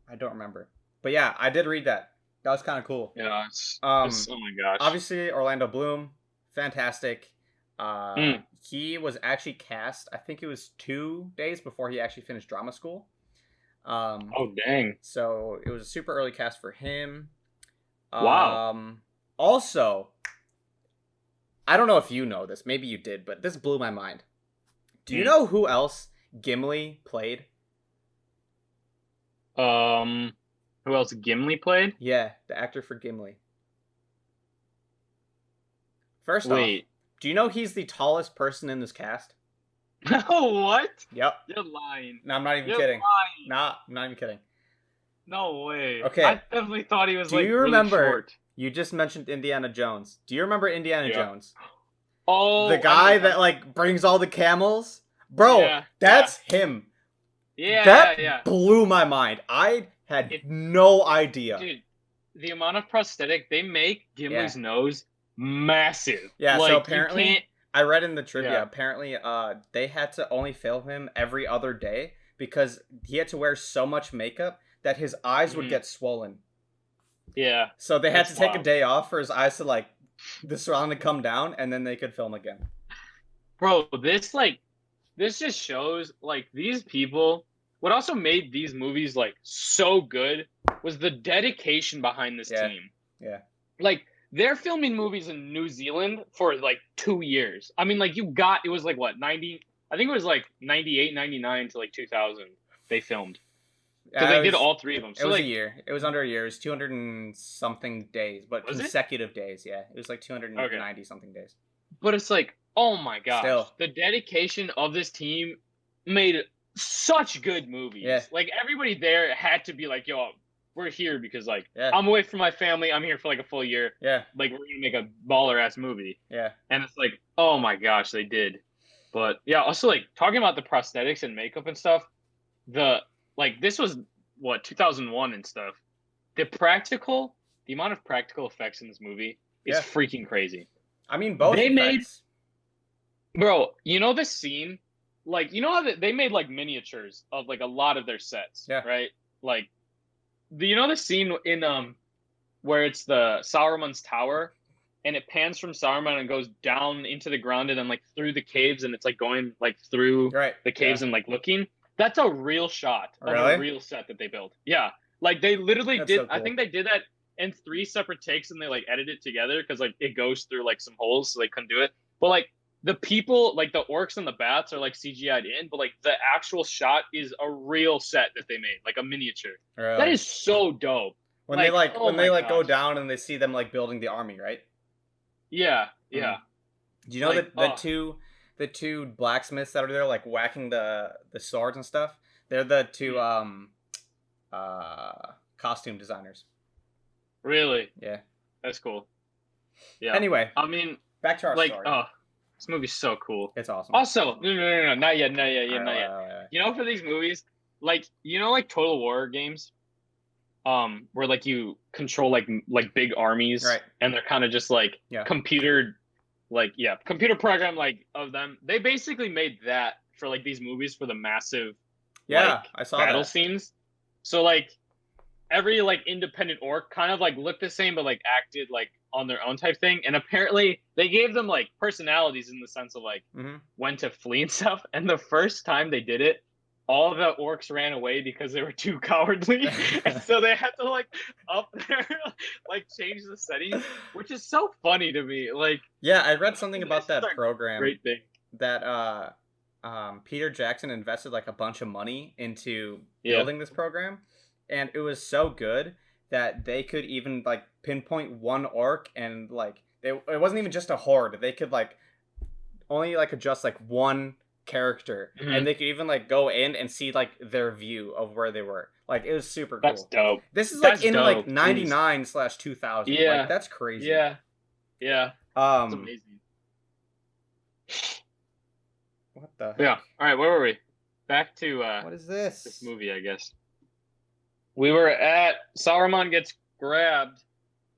I don't remember. But yeah, I did read that. That was kind of cool. Yeah. It's, oh my gosh. Obviously, Orlando Bloom, fantastic. He was actually cast, I think it was 2 days before he actually finished drama school. Oh dang. So it was a super early cast for him. Wow. Also, I don't know if you know this, maybe you did, but this blew my mind. Do you know who else Gimli played? Who else Gimli played? Yeah, the actor for Gimli. First Wait. off, do you know he's the tallest person in this cast? What? Yep. You're lying. No, I'm not even You're kidding. lying. Nah, I'm not even kidding. No way. Okay. I definitely thought he was Do like you really remember? short. You just mentioned Indiana Jones. Do you remember Indiana Yeah. Jones? Oh, The guy that like brings all the camels? Bro, Yeah, that's him. Yeah, That yeah. blew my mind. I had no idea. Dude, the amount of prosthetic they make Gimli's nose massive. Yeah, like, so you apparently can't- I read in the trivia, Yeah. apparently they had to only film him every other day because he had to wear so much makeup that his eyes would Mhm. get swollen. Yeah. So they had That's to take a wild. day off for his eyes to like the surround to come down and then they could film again. Bro, this just shows like these people, what also made these movies like so good was the dedication behind this Yeah. team. Yeah. Like they're filming movies in New Zealand for like 2 years. I mean, like it was like what, 90, I think it was like 98, 99 to like 2000 they filmed. Because they did all 3 of them. It So was like, a year. It was under a year. It was 200 and something days, but Was it? consecutive days. Yeah, it was like 290 something days. but it's like, oh my gosh. Still. The dedication of this team made such good movies. Yeah. Like everybody there had to be like, yo, we're here because like Yeah. I'm away from my family. I'm here for like a full year. Yeah, Like we're gonna make a baller ass movie. yeah, And it's like, oh my gosh, they did. But yeah, also like talking about the prosthetics and makeup and stuff, this was what, 2001 and stuff. The amount of practical effects in this movie is Yeah. freaking crazy. I mean, both They made- effects. Bro, you know the scene? Like, you know how they made like miniatures of like a lot of their sets, Yeah. right? Like, you know the scene in where it's the Saruman's tower, and it pans from Saruman and goes down into the ground and then like through the caves, and it's like going like through Right. the caves and like looking. That's a real shot of Really? a real set that they built. Yeah, like they literally That's did. so I cool. think they did that in 3 separate takes, and they like edited it together because like it goes through like some holes, so they couldn't do it. But like the people, like the orcs and the bats, are like CGI'd in, but like the actual shot is a real set that they made, like a miniature. Really. That is so dope. when they like, oh when they my like go gosh. down and they see them like building the army, right? Yeah, yeah. Do you know Like, that the oh. two the two blacksmiths that are there, like whacking the swords and stuff. They're the two costume designers. Really? Yeah. That's cool. Yeah. Anyway, I mean, back to our like, story. oh, this movie's so cool. It's awesome. Also, no, not yet, not yet. Alright. You know, for these movies, like, you know, like Total War games, where like you control like big armies, Right. and they're kind of just like computer program like of them. They basically made that for like these movies for the massive I saw battle that. scenes. So like every like independent orc kind of like looked the same but like acted like on their own type thing, and apparently they gave them like personalities in the sense of like when to flee and stuff. And the first time they did it, all the orcs ran away because they were too cowardly. And so they had to like up there like change the settings, which is so funny to me. Like, yeah, I read something about that like program. Great thing That Peter Jackson invested like a bunch of money into building this program, and it was so good that they could even like pinpoint one orc, and like it wasn't even just a horde. They could like only like adjust like one character, and they could even like go in and see like their view of where they were. Like, it was super cool. That's dope. This is like in like 99/2000. Yeah, like, that's crazy. Yeah. It's amazing. What the heck? Yeah. All right, where were we? Back to what is this? This movie, I guess. We were at Saruman gets grabbed,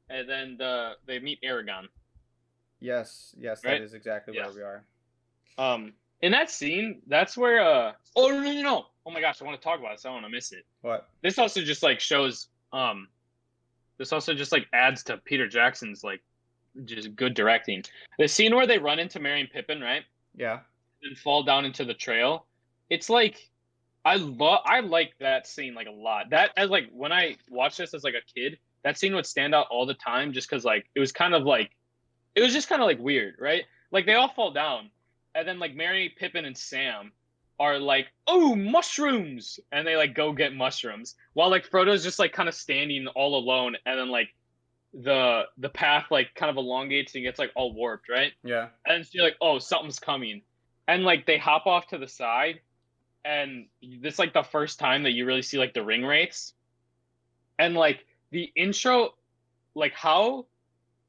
and then they meet Aragorn. Yes, right? That is exactly where we are. In that scene, that's where oh no. Oh my gosh, I want to talk about this. I don't want to miss it. What? This also just like shows this also just like adds to Peter Jackson's like just good directing. The scene where they run into Merry and Pippin, right? Yeah. And fall down into the trail. It's like I like that scene like a lot. That as like when I watched this as like a kid, that scene would stand out all the time just because like it was just kind of like weird, right? Like they all fall down, and then like Merry, Pippin, and Sam are like, oh, mushrooms, and they like go get mushrooms while like Frodo's just like kind of standing all alone, and then like the path like kind of elongates and gets like all warped, right? Yeah. And so you're like, oh, something's coming, and like they hop off to the side, and this like the first time that you really see like the ring wraiths, and like the intro, like how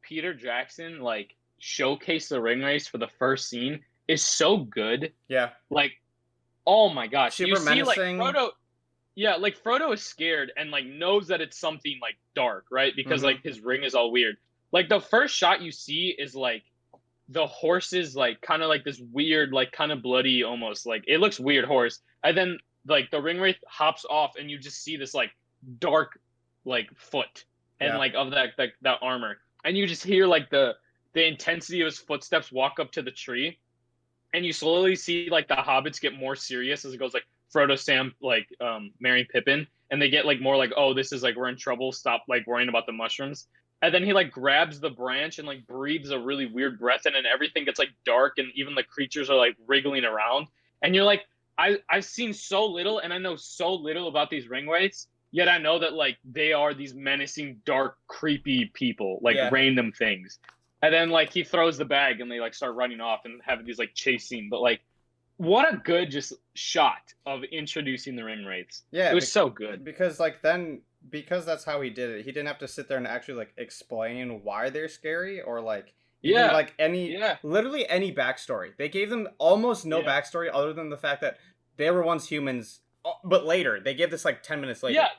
Peter Jackson like showcased the ring wraiths for the first scene is so good. Yeah. Like, oh my gosh, super you see menacing. like Frodo. Yeah, like Frodo is scared and like knows that it's something like dark, right? Because like his ring is all weird. Like the first shot you see is like the horses like kind of like this weird like kind of bloody almost like it looks weird horse, and then like the ring wraith hops off and you just see this like dark like foot and like of that armor, and you just hear like the intensity of his footsteps walk up to the tree, and you slowly see like the hobbits get more serious as it goes, like Frodo, Sam, like Merry, Pippin, and they get like more like, oh, this is like we're in trouble, stop like worrying about the mushrooms. And then he like grabs the branch and like breathes a really weird breath in, and everything gets like dark, and even the creatures are like wriggling around, and you're like, I've seen so little and I know so little about these ring wraiths, yet I know that like they are these menacing, dark, creepy people, like random things. And then like he throws the bag and they like start running off and have these like chase scene. But like, what a good just shot of introducing the ring wraiths. Yeah, it was so good. Because that's how he did it. He didn't have to sit there and actually like explain why they're scary or like like literally any backstory. They gave them almost no backstory other than the fact that they were once humans. But later, they gave this like 10 minutes later. Yeah,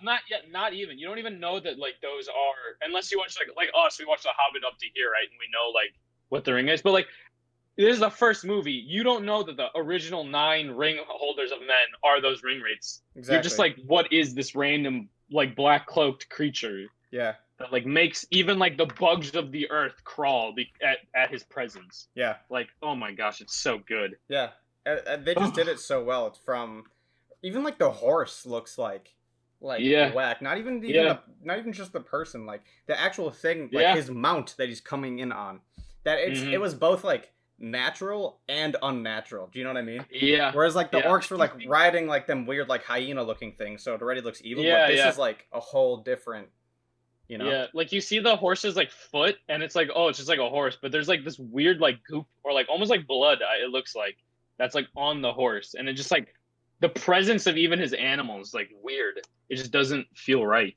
not even. You don't even know that like those are, unless you watch like us. We watched The Hobbit up to here, right? And we know like what the ring is. But like, this is the first movie. You don't know that the original 9 ring holders of men are those ring wraiths. Exactly. You're just like, what is this random like black cloaked creature? Yeah. That like makes even like the bugs of the earth crawl at his presence. Yeah. Like, oh my gosh, it's so good. Yeah, they just did it so well. It's from. Even like the horse looks like whack. Not even just the person, like the actual thing, like his mount that he's coming in on. That it was both like natural and unnatural. Do you know what I mean? Yeah. Whereas like the orcs were like riding like them weird like hyena looking things, so it already looks evil. But this is like a whole different You know? Yeah, like you see the horse's like foot, and it's like, oh, it's just like a horse, but there's like this weird like goop or like almost like blood. It looks like that's like on the horse, and it just like the presence of even his animals like weird. It just doesn't feel right.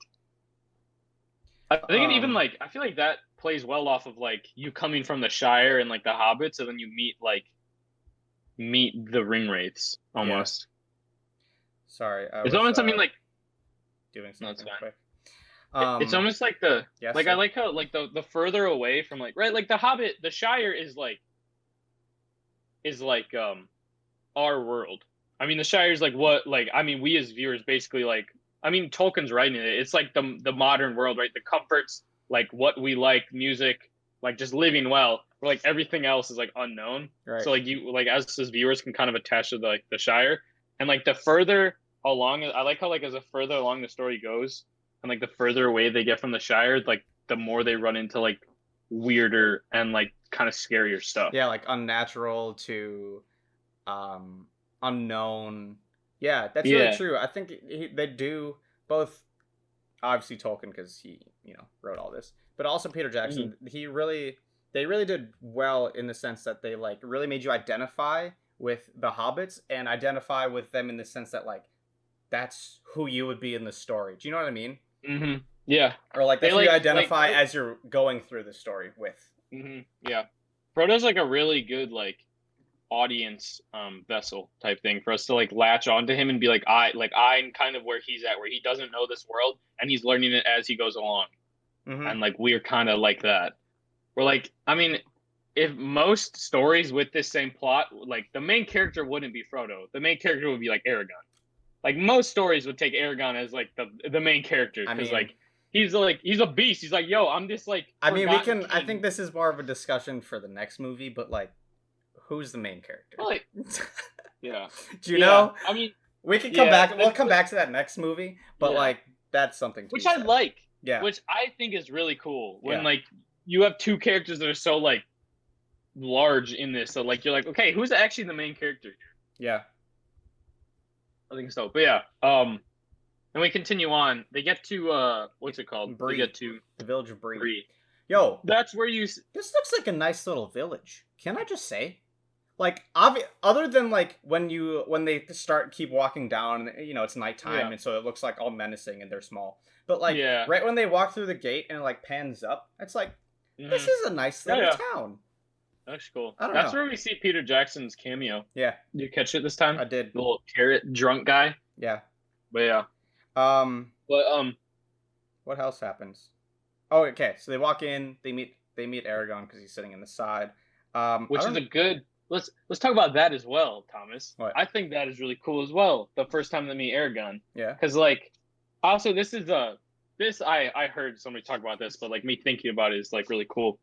I think it even Um, like I feel like that plays well off of like you coming from the Shire and like the Hobbits, and then you meet the ring wraiths yeah. almost. Sorry, I It's was almost something like doing no, it's something fine. quick. It's almost like the Yes, like I sir. like how like the further away from like right like the Hobbit, the Shire is like our world. I mean, the Shire is like what like I mean we as viewers basically like I mean Tolkien's writing it. It's like the modern world, right? The comforts, like what we like, music, like just living well. Where like everything else is like unknown. Right. So like you like us as viewers can kind of attach to the Shire, and like the further along, I like how like as the further along the story goes, and like the further away they get from the Shire, like the more they run into like weirder and like kind of scarier stuff. Yeah, like unnatural to um unknown. Yeah, that's really Yeah. true. I think they do both. Obviously Tolkien, because he wrote all this, but also Peter Mhm. Jackson. They really did well in the sense that they like really made you identify with the hobbits and identify with them in the sense that like that's who you would be in the story. Do you know what I mean? Mhm. Yeah. Or like They that's who you like identify as you're going through the story with. yeah. Frodo's like a really good like audience vessel type thing for us to like latch onto him and be like I'm kind of where he's at, where he doesn't know this world and he's learning it as he goes along. Mm-hmm. And like we're kind of like that. We're like I mean, if most stories with this same plot, like the main character wouldn't be Frodo. The main character would be like Aragorn. Like most stories would take Aragorn as like the main character I because mean, like he's a beast. He's like, yo, I'm this like we forgotten can. I think king. this is more of a discussion for the next movie, but like, who's the main character? Well, like, yeah, Do you yeah. know? I mean, We can come yeah, back. We'll come back to that next movie, but yeah, like, that's something to be which I said. like, Yeah, which I think is really cool when yeah, like you have two characters that are so like large in this. So like you're like, okay, who's actually the main character here? yeah. I think so. But yeah, and we continue on. They get to what's it called? They Bree, get to the village of Bree. Bree. Yo, That's where you. this looks like a nice little village. Can I just say? Like, other than like when they keep walking down, and it's nighttime, Yeah, and so it looks like all menacing and they're small. But like yeah. right when they walk through the gate and it like pans up, it's like this Hmm. is a nice Yeah, little yeah. town. That's cool. I don't That's know. where we see Peter Jackson's cameo. Yeah, Did you catch it this time? I did. The little carrot drunk guy. Yeah. But yeah. Um, But what else happens? Oh, okay. So they walk in. They meet Aragon because he's sitting in the side. I which is don't. a good let's talk about that as well, Thomas. What? I think that is really cool as well. The first time they meet Aragon. Yeah. Because like also this is this I heard somebody talk about this, but like me thinking about it is like really cool.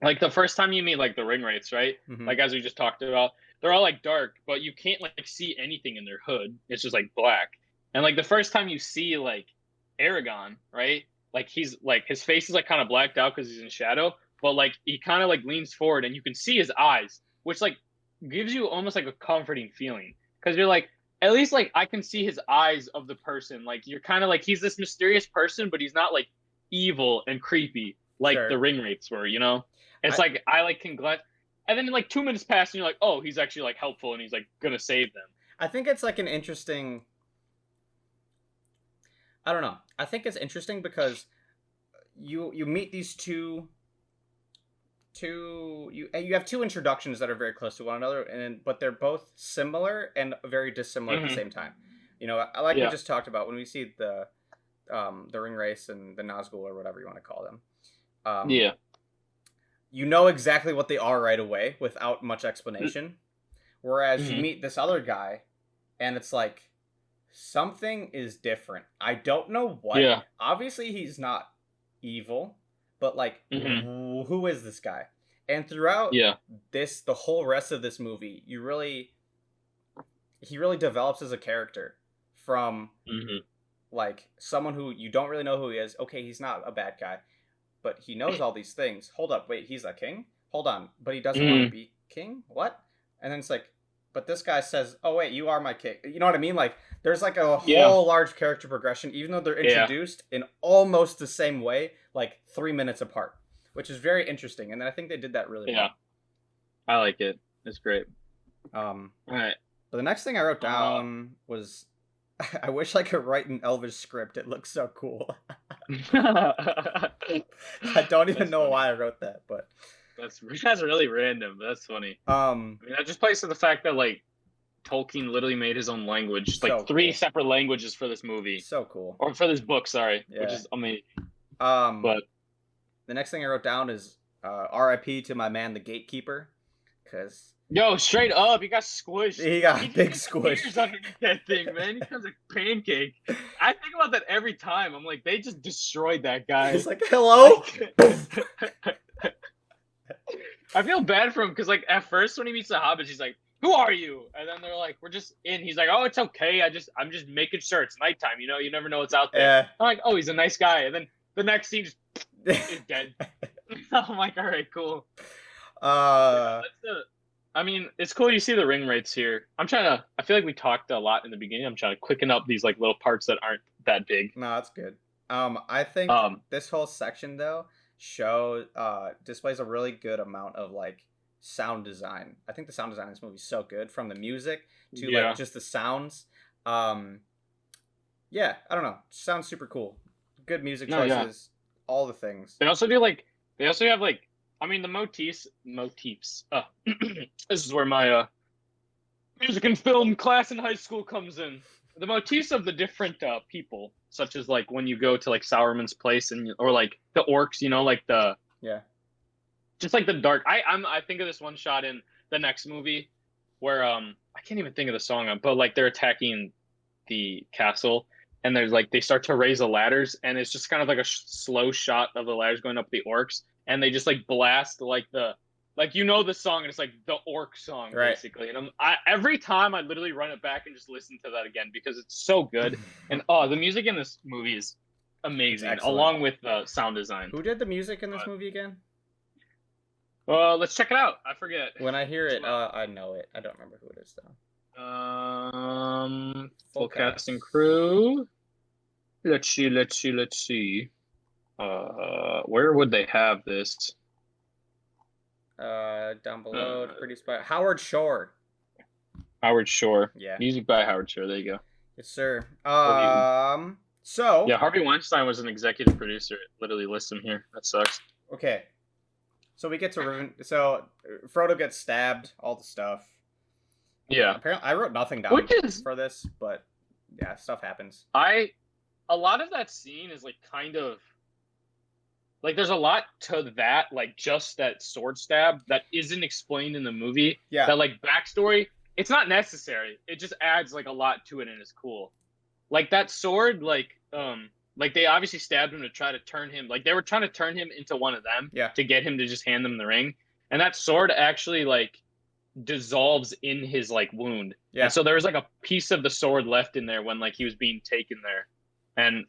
Like the first time you meet like the ring wraiths, right? Mm-hmm. Like as we just talked about, they're all like dark, but you can't like see anything in their hood. It's just like black. And like the first time you see like Aragon, right? Like he's like his face is like kind of blacked out because he's in shadow, but like he kind of like leans forward and you can see his eyes, which like gives you almost like a comforting feeling because you're like at least like I can see his eyes of the person. Like you're kind of like he's this mysterious person, but he's not like evil and creepy like Sure. the ring wraiths were, you know? It's like I like can glad, and then like 2 minutes pass and you're like, oh, he's actually like helpful and he's like gonna save them. I think it's like an interesting. I don't know. I think it's interesting because you meet these you have two introductions that are very close to one another, but they're both similar and very dissimilar at the same time. Like we just talked about when we see the ring race and the Nazgul or whatever you want to call them. Yeah. You know exactly what they are right away without much explanation. Whereas you meet this other guy, and it's like something is different. I don't know what. Yeah. Obviously, he's not evil, but like, Mhm. who is this guy? And throughout Yeah. the whole rest of this movie, he really develops as a character from Mhm. like someone who you don't really know who he is. Okay, he's not a bad guy, but he knows all these things. Hold up, wait, he's a king? Hold on, but he doesn't want to be king? What? And then it's like, but this guy says, "Oh wait, you are my king." You know what I mean? Like there's like a Yeah. whole large character progression, even though they're introduced in almost the same way, like 3 minutes apart, which is very interesting. And I think they did that really Yeah. I like it. It's great. well. All right. But the next thing I wrote down was, I wish I could write an Elvish script. It looks so cool. I don't even know why I wrote that, but that's really random. But that's funny. I mean, that just plays to the fact that like Tolkien literally made his own language, So like 3 cool. separate languages for this movie, so cool. or for this book. Sorry, Yeah. which is amazing. But the next thing I wrote down is R.I.P. to my man, the Gatekeeper, because yo, straight up, he got squished. he got big squish. Underneath that thing, man. He becomes a pancake. I think about that every time. I'm like, they just destroyed that guy. He's like, hello. I feel bad for him because, like, at first when he meets the hobbits, he's like, "Who are you?" And then they're like, "We're just in." He's like, "Oh, it's okay. I'm just making sure it's nighttime. You know, you never know what's out there." Yeah. I'm like, "Oh, he's a nice guy." And then the next scene just is dead. I'm like, "All right, cool." I mean, it's cool you see the ring rates here. I feel like we talked a lot in the beginning. I'm trying to quicken up these like little parts that aren't that big. No, that's good. I think this whole section though displays a really good amount of like sound design. I think the sound design in this movie is so good, from the music to like just the sounds. Yeah, I don't know. Sounds super cool. Good music choices, all the things. They also have like, I mean, the motifs. This is where my music and film class in high school comes in. The motifs of the different people, such as like when you go to like Sauron's place or like the orcs, you know, like just like the dark. I think of this one shot in the next movie where I can't even think of the song, but like they're attacking the castle and there's like they start to raise the ladders and it's just kind of like a slow shot of the ladders going up the orcs and they just like blast like the song and it's like the orc song basically. And every time I literally run it back and just listen to that again because it's so good. And the music in this movie is amazing, along with the sound design. Who did the music in this movie again? Let's check it out. I forget. When I hear it, I know it. I don't remember who it is though. Full cast and crew. Let's see. Where would they have this? Down below, produced by Howard Shore. Howard Shore. Yeah. Music by Howard Shore. There you go. Yes, sir. So. Yeah, Harvey Weinstein was an executive producer. It literally lists him here. That sucks. Okay. So we get to so Frodo gets stabbed. All the stuff. Yeah. Apparently, I wrote nothing down for this, but yeah, stuff happens. A lot of that scene is like kind of. Like, there's a lot to that, like, just that sword stab that isn't explained in the movie. Yeah. That, like, backstory, it's not necessary. It just adds, like, a lot to it, and it's cool. Like, that sword, like, they obviously stabbed him to try to turn him. Like, they were trying to turn him into one of them to get him to just hand them the ring. And that sword actually, like, dissolves in his, like, wound. Yeah. And so there was, like, a piece of the sword left in there when, like, he was being taken there. And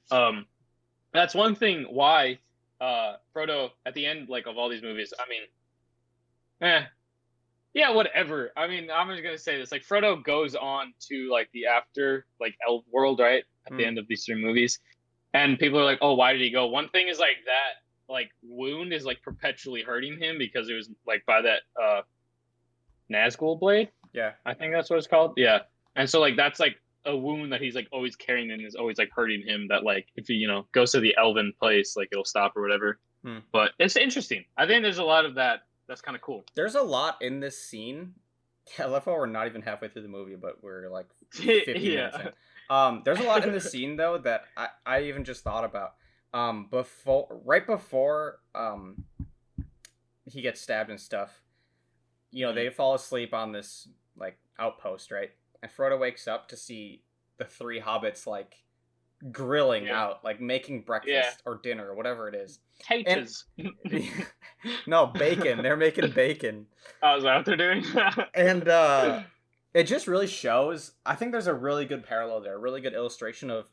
that's one thing why... Frodo at the end, like, of all these movies, I mean, yeah, whatever. I mean, I'm just gonna say this: like, Frodo goes on to like the after, like, Elf world, right? At the end of these 3 movies, and people are like, "Oh, why did he go?" One thing is like that, like, wound is like perpetually hurting him because it was like by that Nazgul blade. Yeah, I think that's what it's called. Yeah, and so like that's like a wound that he's like always carrying and is always like hurting him, that like if he goes to the elven place, like, it'll stop or whatever. But it's interesting. I think there's a lot of that that's kind of cool. There's a lot in this scene. I love how we're not even halfway through the movie, but we're like 50 minutes in. There's a lot in this scene though that I even just thought about right before he gets stabbed and stuff. They fall asleep on this like outpost, right? And Frodo wakes up to see the 3 hobbits, like, grilling out, like, making breakfast or dinner or whatever it is. Potatoes. No, bacon. They're making bacon. Oh, is that what they're doing? And it just really shows, I think there's a really good parallel there, a really good illustration of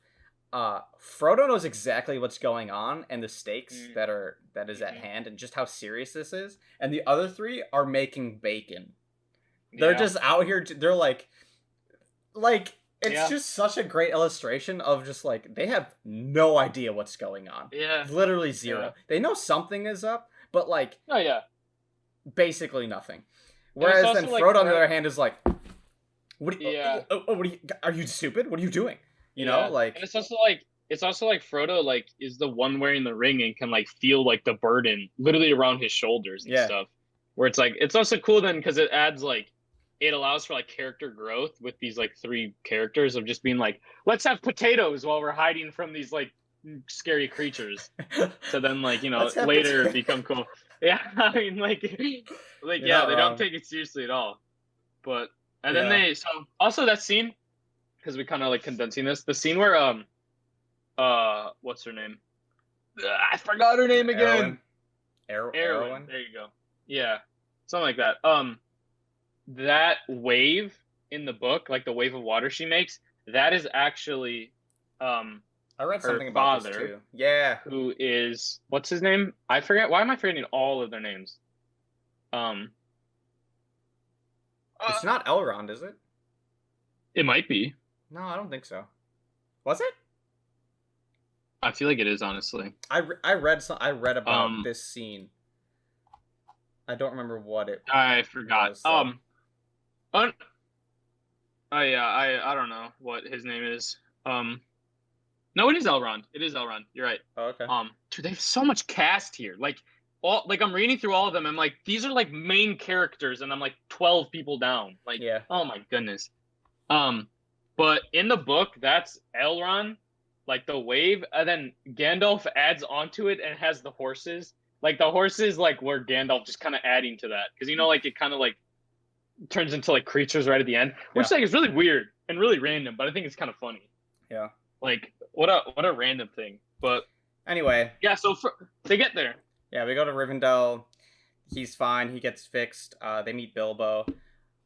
Frodo knows exactly what's going on and the stakes that is at hand and just how serious this is. And the other 3 are making bacon. They're Yeah. just out here. They're like it's Yeah. just such a great illustration of just like they have no idea what's going on. Yeah. Literally Yeah. zero. They know something is up, but like Oh yeah. basically nothing. And it's Whereas then also like Frodo, on the other hand, is like, "What? yeah. What are you? Are you stupid? What are you doing? You know, Yeah. And like, it's also like Frodo like is the one wearing the ring and can like feel like the burden literally around his shoulders and yeah, stuff. Where it's like it's also cool then because it adds like it allows for like character growth with these like three characters of just being like, let's have potatoes while we're hiding from these like scary creatures. To then like, let's have later potato. become cool. Yeah, I mean like You're yeah, not they don't wrong. take it seriously at all. But and then Yeah, they so also that scene because we kind of like condensing this. The scene where what's her name? I forgot her name Erwin, again. Erwin. Erwin. There you go. Yeah, something like that. That wave in the book, like the wave of water she makes, that is actually I read her something about this father, too. Yeah, who is what's his name? I forget. Why am I forgetting all of their names? Um, it's uh, not Elrond, is it? it might be. No, I don't think so. Was it? I feel like it is honestly. I read some. I read about Um, this scene. I don't remember what it I forgot. was though. Oh, oh yeah, I don't know what his name is. No, it is Elrond. It is Elrond. You're right. Oh, okay. Dude, they have so much cast here. Like I'm reading through all of them. I'm like, these are like main characters, and I'm like 12 people down. Like, Yeah. oh my goodness. Um, but in the book, that's Elrond, like the wave, and then Gandalf adds onto it and has the horses. Like the horses, like where Gandalf just kind of adding to that because like it kind of like turns into like creatures right at the end, which Yeah. like is really weird and really random, but I think it's kind of funny. Yeah. Like what a random thing. But Anyway, yeah, so they get there. yeah, we go to Rivendell. He's fine. He gets fixed. They meet Bilbo.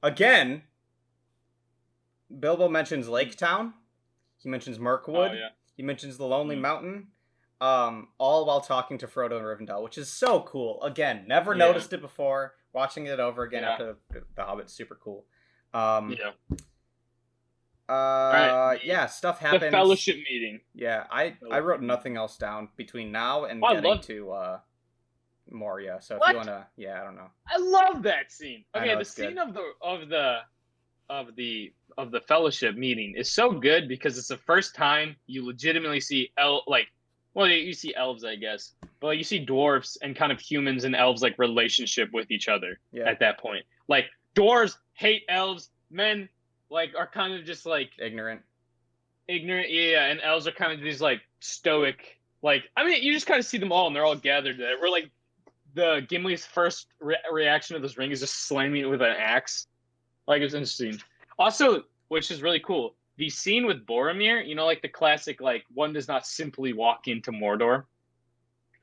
Again, Bilbo mentions Lake Town. He mentions Mirkwood. Oh yeah. He mentions the Lonely Mm. Mountain. All while talking to Frodo and Rivendell, which is so cool. Again, never Yeah. noticed it before. Watching it over again Yeah. after the Hobbit's super cool. Yeah. Right. Yeah, stuff The happens. fellowship meeting. Yeah, I wrote nothing else down between now and Oh, I getting love- to Moria. So if What? you wanna, yeah, I don't know. I love that scene. I Okay, know, the it's good. scene of the fellowship meeting is so good because it's the first time you legitimately see you see elves, I guess, but like, you see dwarves and kind of humans and elves like relationship with each other Yeah, at that point. Like dwarves hate elves, men like are kind of just like ignorant. ignorant, yeah, and elves are kind of these like stoic. Like I mean, you just kind of see them all, and they're all gathered there. We're like the Gimli's first reaction to this ring is just slamming it with an axe. Like it's interesting. Also, which is really cool, the scene with Boromir. Like the classic, like one does not simply walk into Mordor.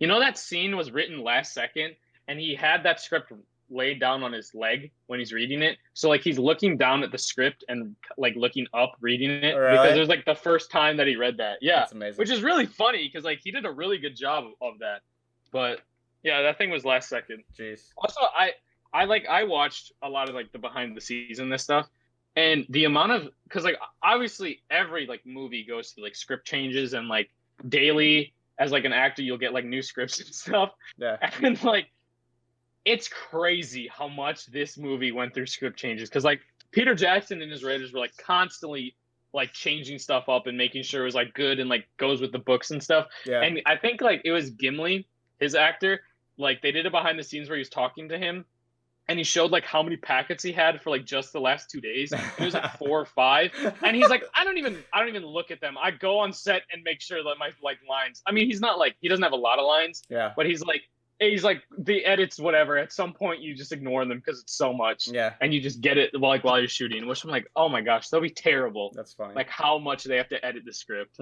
That scene was written last second, and he had that script laid down on his leg when he's reading it. So like he's looking down at the script and like looking up reading it Really? because it was like the first time that he read that. Yeah, That's amazing. which is really funny because like he did a really good job of that. But yeah, that thing was last second. Jeez. Also, I watched a lot of like the behind the scenes and this stuff, and the amount of because like obviously every like movie goes through like script changes and like daily as like an actor you'll get like new scripts and stuff, Yeah. and like it's crazy how much this movie went through script changes because like Peter Jackson and his writers were like constantly like changing stuff up and making sure it was like good and like goes with the books and stuff. Yeah. And I think like it was Gimli, his actor, like they did it behind the scenes where he was talking to him and he showed like how many packets he had for like just the last 2 days. It was like 4 or 5. And he's like, I don't even look at them. I go on set and make sure that my like lines. I mean, he's not like he doesn't have a lot of lines, Yeah. but he's like the edits, whatever. At some point, you just ignore them because it's so much, Yeah. and you just get it while you're shooting. Which I'm like, oh my gosh, that'll be terrible. That's funny. Like how much they have to edit the script.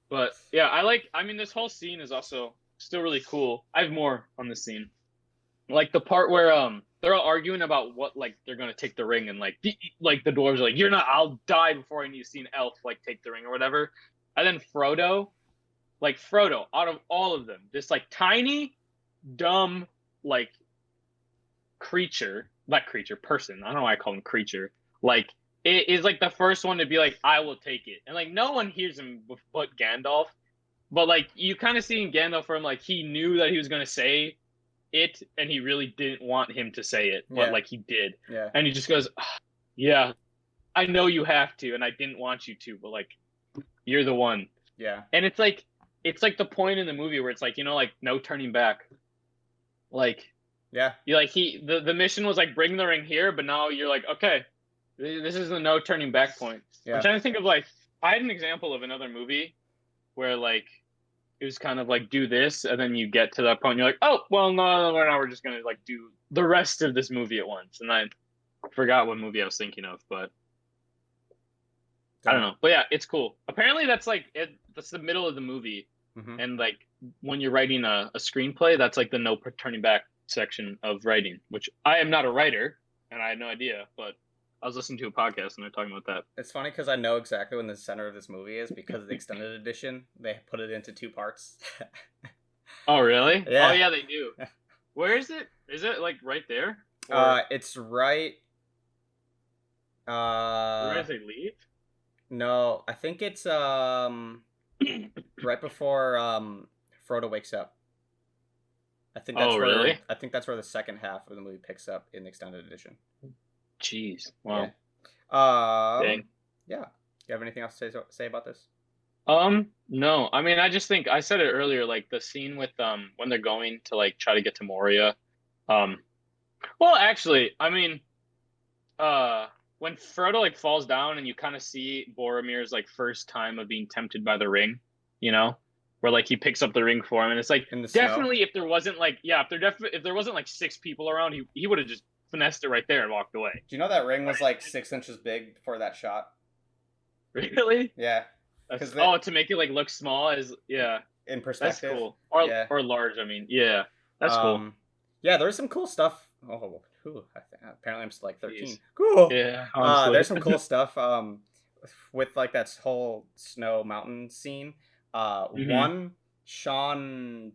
But yeah, I mean, this whole scene is also still really cool. I have more on this scene, like the part where they're all arguing about what like they're gonna take the ring, and like the dwarves are like, you're not. I'll die before I need to see an elf like take the ring or whatever. And then Frodo, out of all of them, this like tiny, dumb like creature not creature, person. I don't know why I call him creature. Like, it is like the first one to be like, I will take it. And like, no one hears him but Gandalf. But like, you kind of see in Gandalf from like, he knew that he was going to say it and he really didn't want him to say it, but Yeah. like, he did. Yeah. And he just goes, yeah, I know you have to, and I didn't want you to, but like, you're the one. Yeah. And it's like the point in the movie where it's like, like no turning back. Like, Yeah. you like the mission was like bring the ring here, but now you're like, okay, this is the no turning back point. Yeah. I'm trying to think of like, I had an example of another movie where like it was kind of like do this, and then you get to that point, you're like, oh well, no, now we're just gonna like do the rest of this movie at once, and I forgot what movie I was thinking of, but I don't know. But yeah, it's cool. Apparently, that's like that's the middle of the movie, and like when you're writing a screenplay, that's like the no turning back section of writing. Which I am not a writer, and I had no idea, but I was listening to a podcast and they're talking about that. It's funny because I know exactly when the center of this movie is because of the extended edition. They put it into 2 parts. Oh really? Yeah. Oh yeah, they do. Where is it? Is it like right there? It's right. Where does they leave? No, I think it's right before Frodo wakes up. I think that's really? I think that's where the second half of the movie picks up in the extended edition. Jeez. Wow. Yeah. Dang. Yeah. You have anything else to say about this? No. I mean, I just think I said it earlier, like the scene with when they're going to like try to get to Moria. Well, actually, I mean, when Frodo like falls down and you kind of see Boromir's like first time of being tempted by the ring, where like he picks up the ring for him, and it's like definitely snow? if there wasn't like if there wasn't like 6 people around, he would have just finessed it right there and walked away. Do you know that ring was like 6 inches big before that shot? Really? Yeah. To make it like look small in perspective. That's cool. Or large. I mean, yeah, that's cool. Yeah, there's some cool stuff. Oh, apparently I'm still like 13. Jeez. Cool. Yeah. There's some cool stuff. With like that whole snow mountain scene. One Sean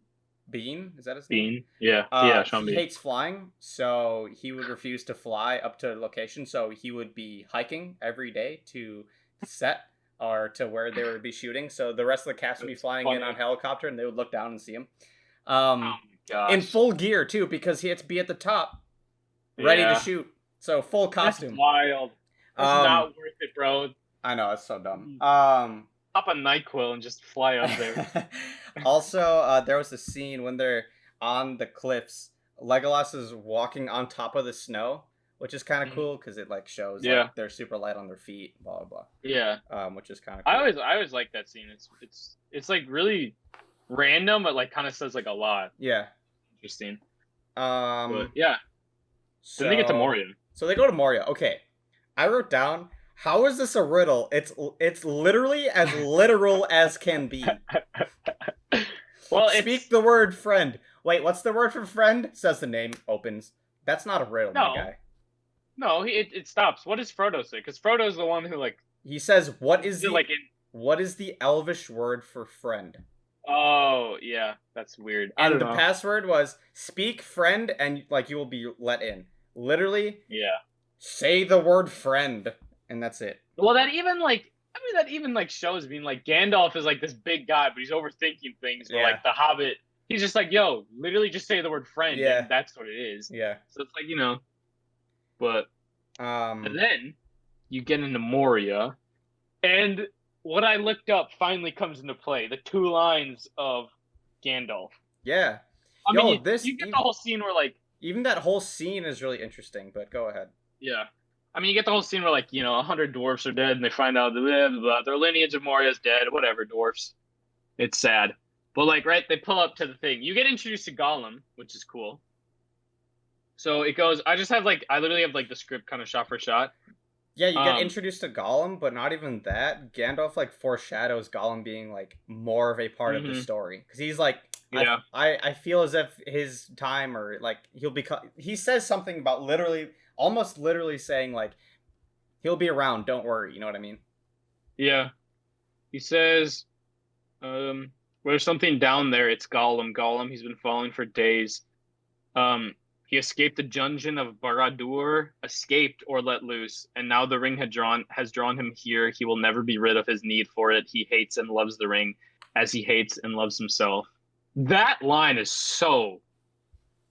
Bean, is that his name? Yeah, Sean Bean. He hates flying, so he would refuse to fly up to a location. So he would be hiking every day to set or to where they would be shooting. So the rest of the cast would be flying in on helicopter, and they would look down and see him. Oh my gosh. In full gear too, because he had to be at the top, ready to shoot. So full costume. That's wild. That's not worth it, bro. I know, it's so dumb. Hop a NyQuil and just fly up there. Also, there was a scene when they're on the cliffs. Legolas is walking on top of the snow, which is kind of cool because it like shows like, they're super light on their feet, blah blah blah. Yeah. Which is kind of cool. I always like that scene. It's like really random, but like kind of says like a lot. Yeah. Interesting. But yeah. So they get to Moria. So they go to Moria. Okay. I wrote down, how is this a riddle? It's literally as literal as can be. Well, speak the word friend. Wait, what's the word for friend? Says the name, opens. That's not a riddle, my guy. No, it stops. What does Frodo say? Because Frodo's the one who like. He says, what is the Elvish word for friend? Oh yeah, that's weird. And the password was speak friend, and like you will be let in. Literally. Yeah. Say the word friend, and that's it. Well, that even shows being like Gandalf is like this big guy, but he's overthinking things. But like the Hobbit, he's just like, yo, literally just say the word friend, and that's what it is. Yeah. So it's like, but and then you get into Moria, and what I looked up finally comes into play. The 2 lines of Gandalf. Yeah. I mean, you get the whole scene where like even that whole scene is really interesting. But go ahead. Yeah. I mean, you get the whole scene where, like, 100 dwarfs are dead, and they find out their lineage of Moria is dead. Whatever, dwarfs. It's sad. But, like, right, they pull up to the thing. You get introduced to Gollum, which is cool. So it goes, I literally have, like, the script kind of shot for shot. Yeah, you get introduced to Gollum, but not even that. Gandalf, like, foreshadows Gollum being, like, more of a part of the story. Because he's, like, I feel as if his time, or, like, he says something about almost literally saying, like, he'll be around, don't worry, you know what I mean? Yeah. He says, there's something down there, it's Gollum. Gollum, he's been falling for days. He escaped the dungeon of Barad-dûr, escaped or let loose, and now the ring has drawn him here. He will never be rid of his need for it. He hates and loves the ring, as he hates and loves himself. That line is so,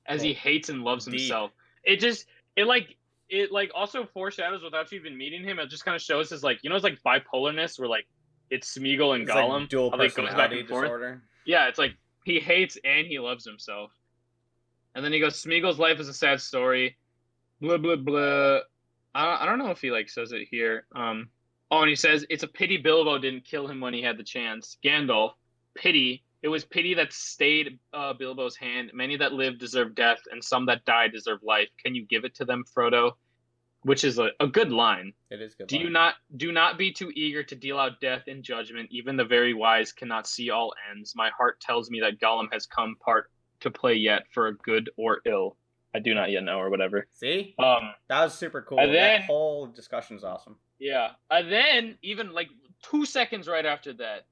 as he hates and loves Deep. himself. It like also foreshadows without you even meeting him. It just kind of shows his like, it's like bipolarness where like it's Smeagol and It's Gollum. like dual how, like, goes back personality and forth. disorder. Yeah, it's like he hates and he loves himself. And then he goes, Smeagol's life is a sad story. Blah blah blah. I don't know if he like says it here. And he says it's a pity Bilbo didn't kill him when he had the chance. Gandalf, pity. It was pity that stayed Bilbo's hand. Many that live deserve death, and some that die deserve life. Can you give it to them, Frodo? Which is a good line. It is good. Do not be too eager to deal out death and judgment. Even the very wise cannot see all ends. My heart tells me that Gollum has come part to play yet for a good or ill. I do not yet know, or whatever. See? That was super cool. And then, that whole discussion is awesome. Yeah. And then, even like 2 seconds right after that,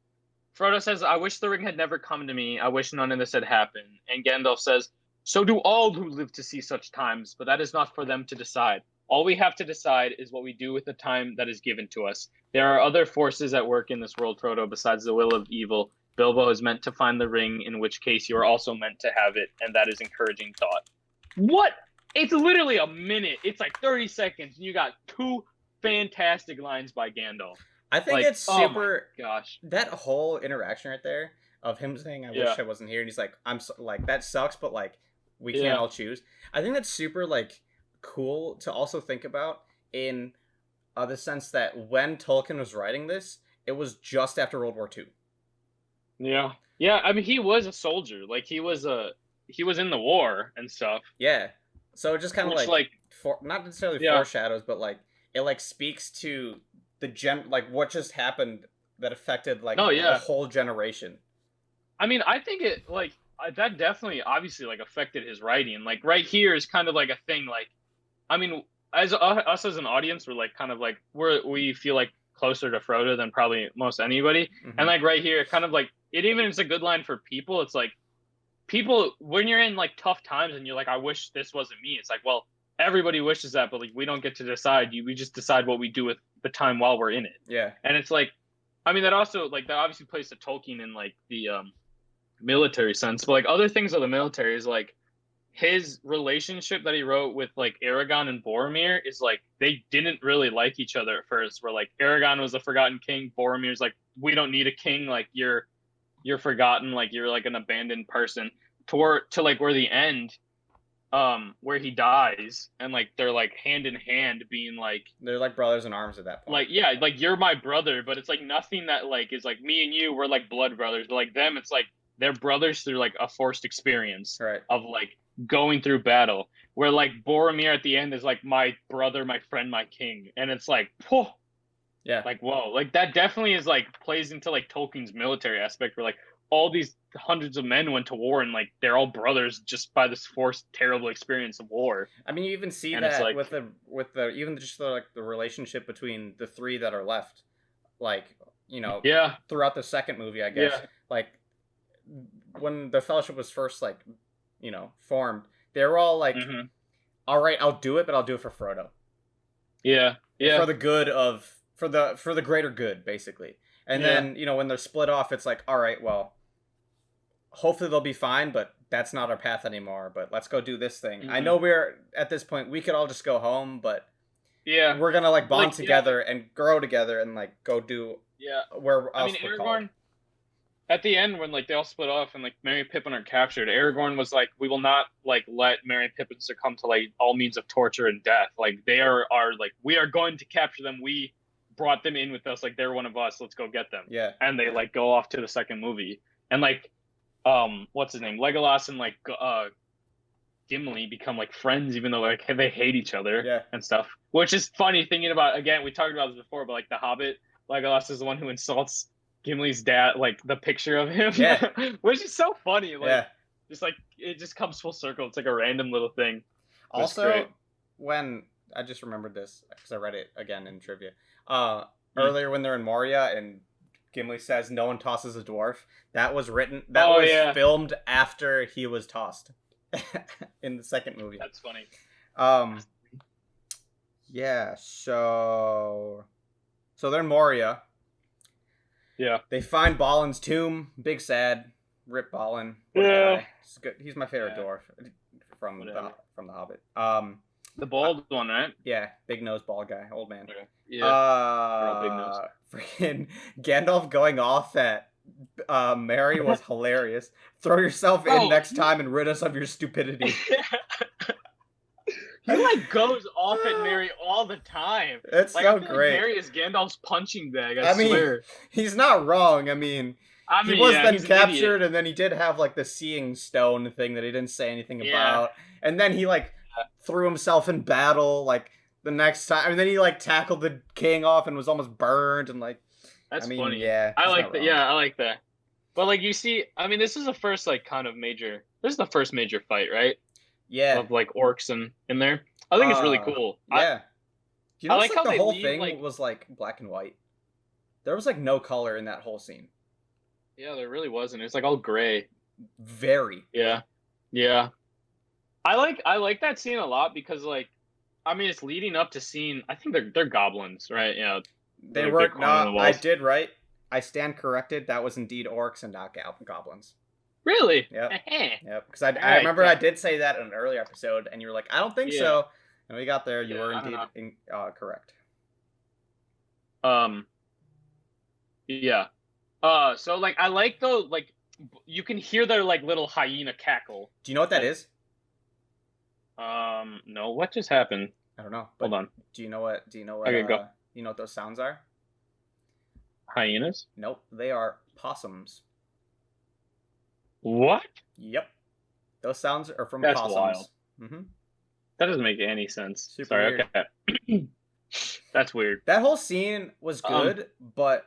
Frodo says, I wish the ring had never come to me. I wish none of this had happened. And Gandalf says, so do all who live to see such times, but that is not for them to decide. All we have to decide is what we do with the time that is given to us. There are other forces at work in this world, Frodo, besides the will of evil. Bilbo is meant to find the ring, in which case you are also meant to have it, and that is encouraging thought. What? It's literally a minute. It's like 30 seconds, and you got 2 fantastic lines by Gandalf. I think it's super. Oh my gosh, that whole interaction right there of him saying, "I wish I wasn't here," and he's like, "I'm so, like that sucks, but like we can't all choose." I think that's super like cool to also think about in the sense that when Tolkien was writing this, it was just after World War II. Yeah. I mean, he was a soldier. Like he was in the war and stuff. Yeah. So it just kind of like not necessarily foreshadows, but like it like speaks to the like what just happened that affected like a whole generation. I mean, I think it like that definitely obviously like affected his writing. Like right here is kind of like a thing. Like, I mean, as us as an audience, we're like kind of like we feel like closer to Frodo than probably most anybody. Mm-hmm. And like right here, kind of like it even is a good line for people. It's like people when you're in like tough times and you're like, I wish this wasn't me. It's like, well, everybody wishes that, but like we don't get to decide. We just decide what we do with the time while we're in it. Yeah. And it's like, I mean, that also like that obviously plays to Tolkien in like the military sense, but like other things of the military is like his relationship that he wrote with like Aragorn and Boromir is like they didn't really like each other at first. Where like Aragorn was a forgotten king, Boromir's like we don't need a king, like you're forgotten, like you're like an abandoned person. To like where the end, where he dies and like they're like hand in hand being like they're like brothers in arms at that point. Like yeah, like you're my brother, but it's like nothing that like is like me and you, we're like blood brothers. But like them, it's like they're brothers through like a forced experience of like going through battle. Where like Boromir at the end is like my brother, my friend, my king, and it's like, whoa, yeah, like whoa, like that definitely is like plays into like Tolkien's military aspect, where like all these hundreds of men went to war and like they're all brothers just by this forced terrible experience of war. I mean, you even see and that like, with the even just the relationship between the 3 that are left, like throughout the second movie, I guess, like when the Fellowship was first like formed, they were all like, all right, I'll do it, but I'll do it for Frodo. Yeah, for the good of for the greater good, basically. And then when they're split off, it's like, all right, well, hopefully they'll be fine, but that's not our path anymore. But let's go do this thing. I know we're at this point, we could all just go home, but we're gonna like bond together and grow together and like go do where else we're called. At the end, when like they all split off and like Merry and Pippin are captured, Aragorn was like, "We will not like let Merry and Pippin succumb to like all means of torture and death. Like they are like we are going to capture them. We brought them in with us. Like they're one of us. Let's go get them." Yeah. And they like go off to the second movie, and like, what's his name? Legolas and like Gimli become like friends, even though like they hate each other and stuff. Which is funny thinking about. Again, we talked about this before, but like the Hobbit, Legolas is the one who insults Gimli's dad, like the picture of him, which is so funny. Like, just like it just comes full circle. It's like a random little thing. Also, when I just remembered this because I read it again in trivia earlier when they're in Moria and Gimli says no one tosses a dwarf. That was written. That was filmed after he was tossed. in the second movie. That's funny. Yeah. So they're in Moria. Yeah. They find Balin's tomb. Big sad. Rip Balin. What a guy. He's good. He's my favorite dwarf from the Hobbit. The bald one, right? Yeah, big nose bald guy, old man. Okay. Yeah. Big nose. Freaking Gandalf going off at Mary was hilarious. Throw yourself in next time and rid us of your stupidity. He like goes off at Mary all the time. It's like, so I feel great. Like Mary is Gandalf's punching bag. I swear. Mean, he's not wrong. I mean, he was then captured, and then he did have like the seeing stone thing that he didn't say anything about, and then he like threw himself in battle like the next time, and then he like tackled the king off and was almost burned, and like that's funny. Yeah, I like that. Yeah, I like that. But like you see, I mean, this is the first like kind of major. This is the first major fight, right? Yeah, of like orcs in there. I think it's really cool. Yeah, you know, like how the whole thing was like black and white. There was like no color in that whole scene. Yeah, there really wasn't. It's like all gray. Very. Yeah. Yeah. I like that scene a lot because like, I mean, it's leading up to scene. I think they're goblins, right? Yeah. They were not. I did right. I stand corrected. That was indeed orcs and not goblins. Really? Yep. Yep. Because I remember I did say that in an earlier episode, and you were like, I don't think so. And we got there. You were indeed correct. Yeah. So like I like the like you can hear their like little hyena cackle. Do you know what that is? No. What just happened? I don't know. Hold on. Do you know what? Okay, go. You know what those sounds are? Hyenas? Nope. They are possums. What? Yep. Those sounds are from That's possums. Wild. Mm-hmm. That doesn't make any sense. Super Sorry. weird. Okay. That's weird. That whole scene was good, but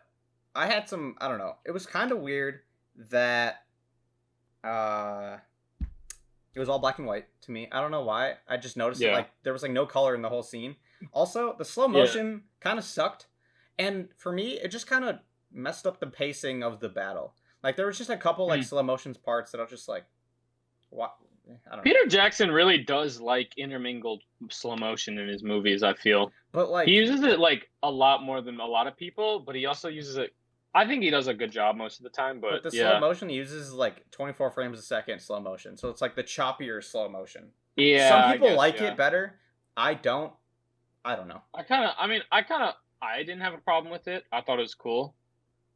I had some. I don't know. It was kind of weird that it was all black and white to me. I don't know why. I just noticed that, like there was like no color in the whole scene. Also, the slow motion kind of sucked, and for me, it just kind of messed up the pacing of the battle. Like there was just a couple like slow motion parts that I was just like, what? I don't Peter know. Jackson really does like intermingled slow motion in his movies, I feel. But like he uses it like a lot more than a lot of people, but he also uses it. I think he does a good job most of the time, but the slow motion he uses is like 24 frames a second slow motion. So it's like the choppier slow motion. Yeah. Some people like it better. I don't. I don't know. I didn't have a problem with it. I thought it was cool.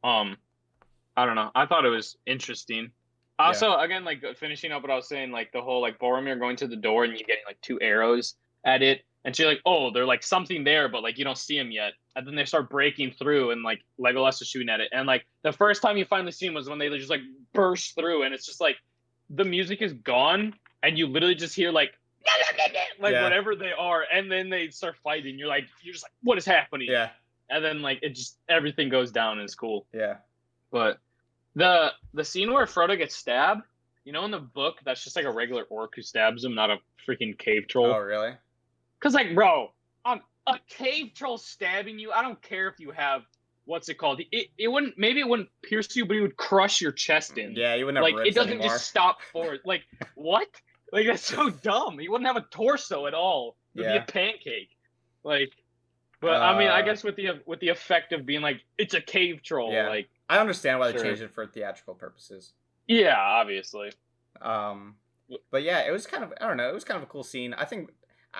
I don't know. I thought it was interesting. Also, again, like finishing up what I was saying, like the whole like Boromir going to the door and you getting like 2 arrows at it, and she's like, "Oh, they're like something there, but like you don't see them yet." And then they start breaking through, and like Legolas is shooting at it, and like the first time you finally see them was when they just like burst through, and it's just like the music is gone, and you literally just hear like whatever they are, and then they start fighting. You're just like, what is happening? Yeah. And then like it just everything goes down and it's cool. Yeah. But the scene where Frodo gets stabbed, you know, in the book, that's just like a regular orc who stabs him, not a freaking cave troll. Oh, really? Because like, bro, a cave troll stabbing you, I don't care if you have what's it called? It wouldn't pierce you, but it would crush your chest in. Yeah, you wouldn't have like it doesn't just stop forward. Like what? Like that's so dumb. He wouldn't have a torso at all. It would be a pancake. Like, but I mean, I guess with the effect of being like it's a cave troll. Yeah. Like I understand why they changed it for theatrical purposes. Yeah, obviously. But yeah, it was kind of, I don't know, it was kind of a cool scene. I think,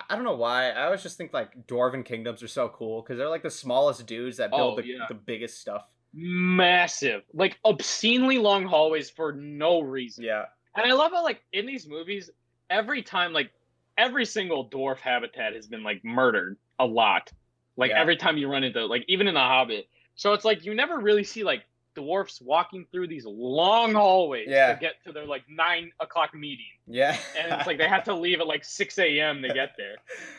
I don't know why, I always just think like Dwarven kingdoms are so cool because they're like the smallest dudes that build the biggest stuff. Massive, like obscenely long hallways for no reason. Yeah. And I love how like in these movies, every time like every single dwarf habitat has been like murdered a lot. Like every time you run into like even in The Hobbit. So it's like you never really see like dwarfs walking through these long hallways to get to their like 9 o'clock meeting. Yeah. And it's like they have to leave at like 6 a.m. to get there.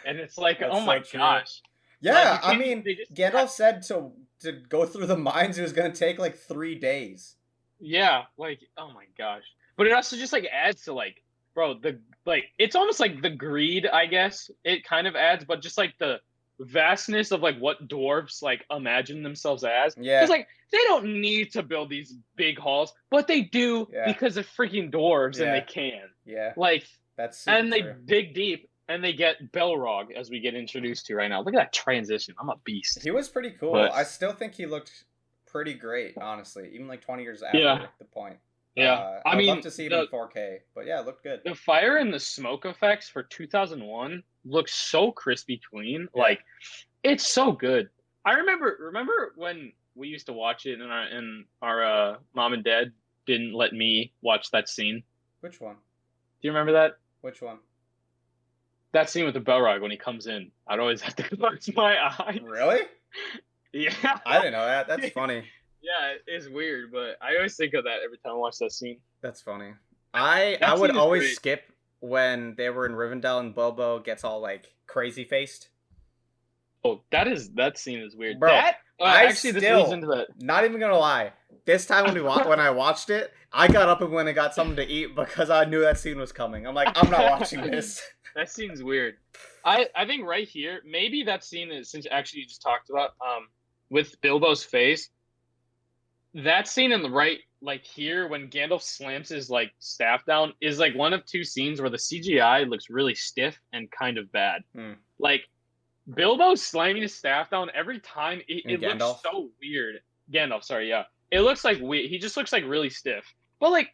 And it's like, oh my gosh. Yeah, like, I mean, Gandalf said to go through the mines it was going to take like 3 days. Yeah, like, oh my gosh. But it also just like adds to like, bro, it's almost like the greed, I guess. It kind of adds, but just like the vastness of like what dwarves like imagine themselves as. Yeah. Because like they don't need to build these big halls, but they do because of freaking dwarves and they can. Yeah. Like That's super and they true. dig deep and they get Belrog as we get introduced to right now. Look at that transition. I'm a beast. He was pretty cool. But I still think he looked pretty great, honestly, even like 20 years yeah, after the point. yeah. I I'd love mean to see him in the 4K, but yeah, it looked good. the fire and the smoke effects for 2001 look so crispy clean. Yeah. Like it's so good. I remember when we used to watch it and our mom and dad didn't let me watch that scene. Which one? Do you remember that? Which one? That scene with the Belrog when he comes in. I'd always have to close my eyes. Really? Yeah. I didn't know that. That's funny. Yeah, it's weird, but I always think of that every time I watch that scene. That's funny. I That would scene is always great. skip when they were in Rivendell and Bilbo gets all like crazy faced. Oh, that scene is weird. Bro, This leads into that. Not even gonna lie. This time when I watched it, I got up and went and got something to eat because I knew that scene was coming. I'm like, I'm not watching this. That scene's weird. I think right here, maybe that scene is, since actually you just talked about with Bilbo's face. That scene in the right, like here, when Gandalf slams his like staff down, is like one of two scenes where the CGI looks really stiff and kind of bad. Like Bilbo slamming his staff down every time, it looks so weird. Gandalf, sorry, yeah, it looks like weird. He just looks like really stiff. But like,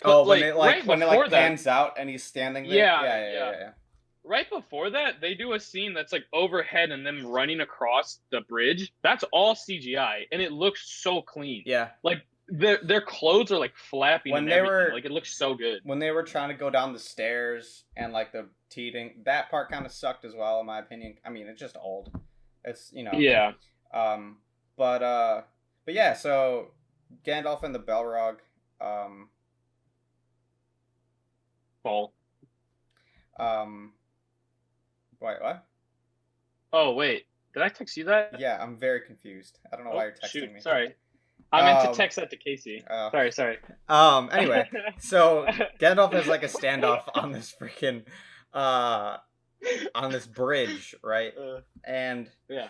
when it pans out and he's standing there. Yeah. Right before that, they do a scene that's like overhead and them running across the bridge. That's all CGI, and it looks so clean. Yeah. Like their clothes are like flapping like it looks so good. When they were trying to go down the stairs and like the teeting, that part kind of sucked as well, in my opinion. I mean, it's just old. It's Yeah. But yeah. So Gandalf and the Balrog. Fall. Wait, what? Oh, wait. Did I text you that? Yeah, I'm very confused. I don't know why you're texting me. Sorry. I meant to text that to Casey. Sorry. Anyway, so Gandalf has like a standoff on this freaking on this bridge, right? And yeah,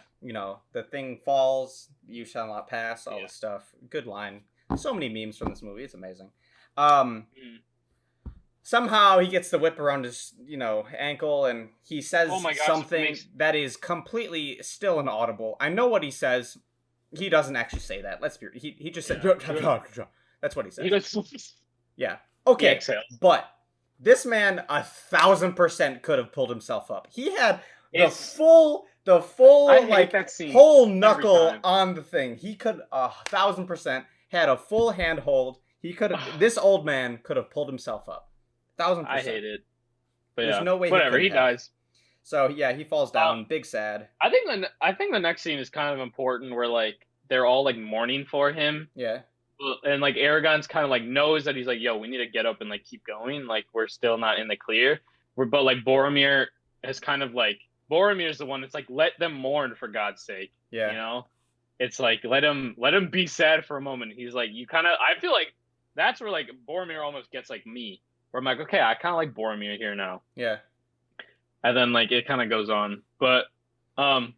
the thing falls, you shall not pass, all this stuff. Good line. So many memes from this movie. It's amazing. Somehow he gets the whip around his, ankle, and he says something that is completely still inaudible. I know what he says. He doesn't actually say that. Let's be. He just said. That's what he says. He goes. Yeah. Okay. But this man 1,000% could have pulled himself up. He had the full like whole knuckle on the thing. He could 1,000% had a full handhold. He could have. This old man could have pulled himself up. 1,000%. I hate it. But there's no way. Whatever. He dies. So yeah, he falls down. Big sad. I think the next scene is kind of important, where like they're all like mourning for him. Yeah. And like Aragorn's kind of like knows that he's like, yo, we need to get up and like keep going. Like we're still not in the clear. But like Boromir is kind of like Boromir's the one that's like, let them mourn for God's sake. Yeah. It's like let him be sad for a moment. He's like, I feel like that's where like Boromir almost gets like me. Where I'm like, okay, I kind of like Boromir here now. Yeah. And then like it kind of goes on, but let's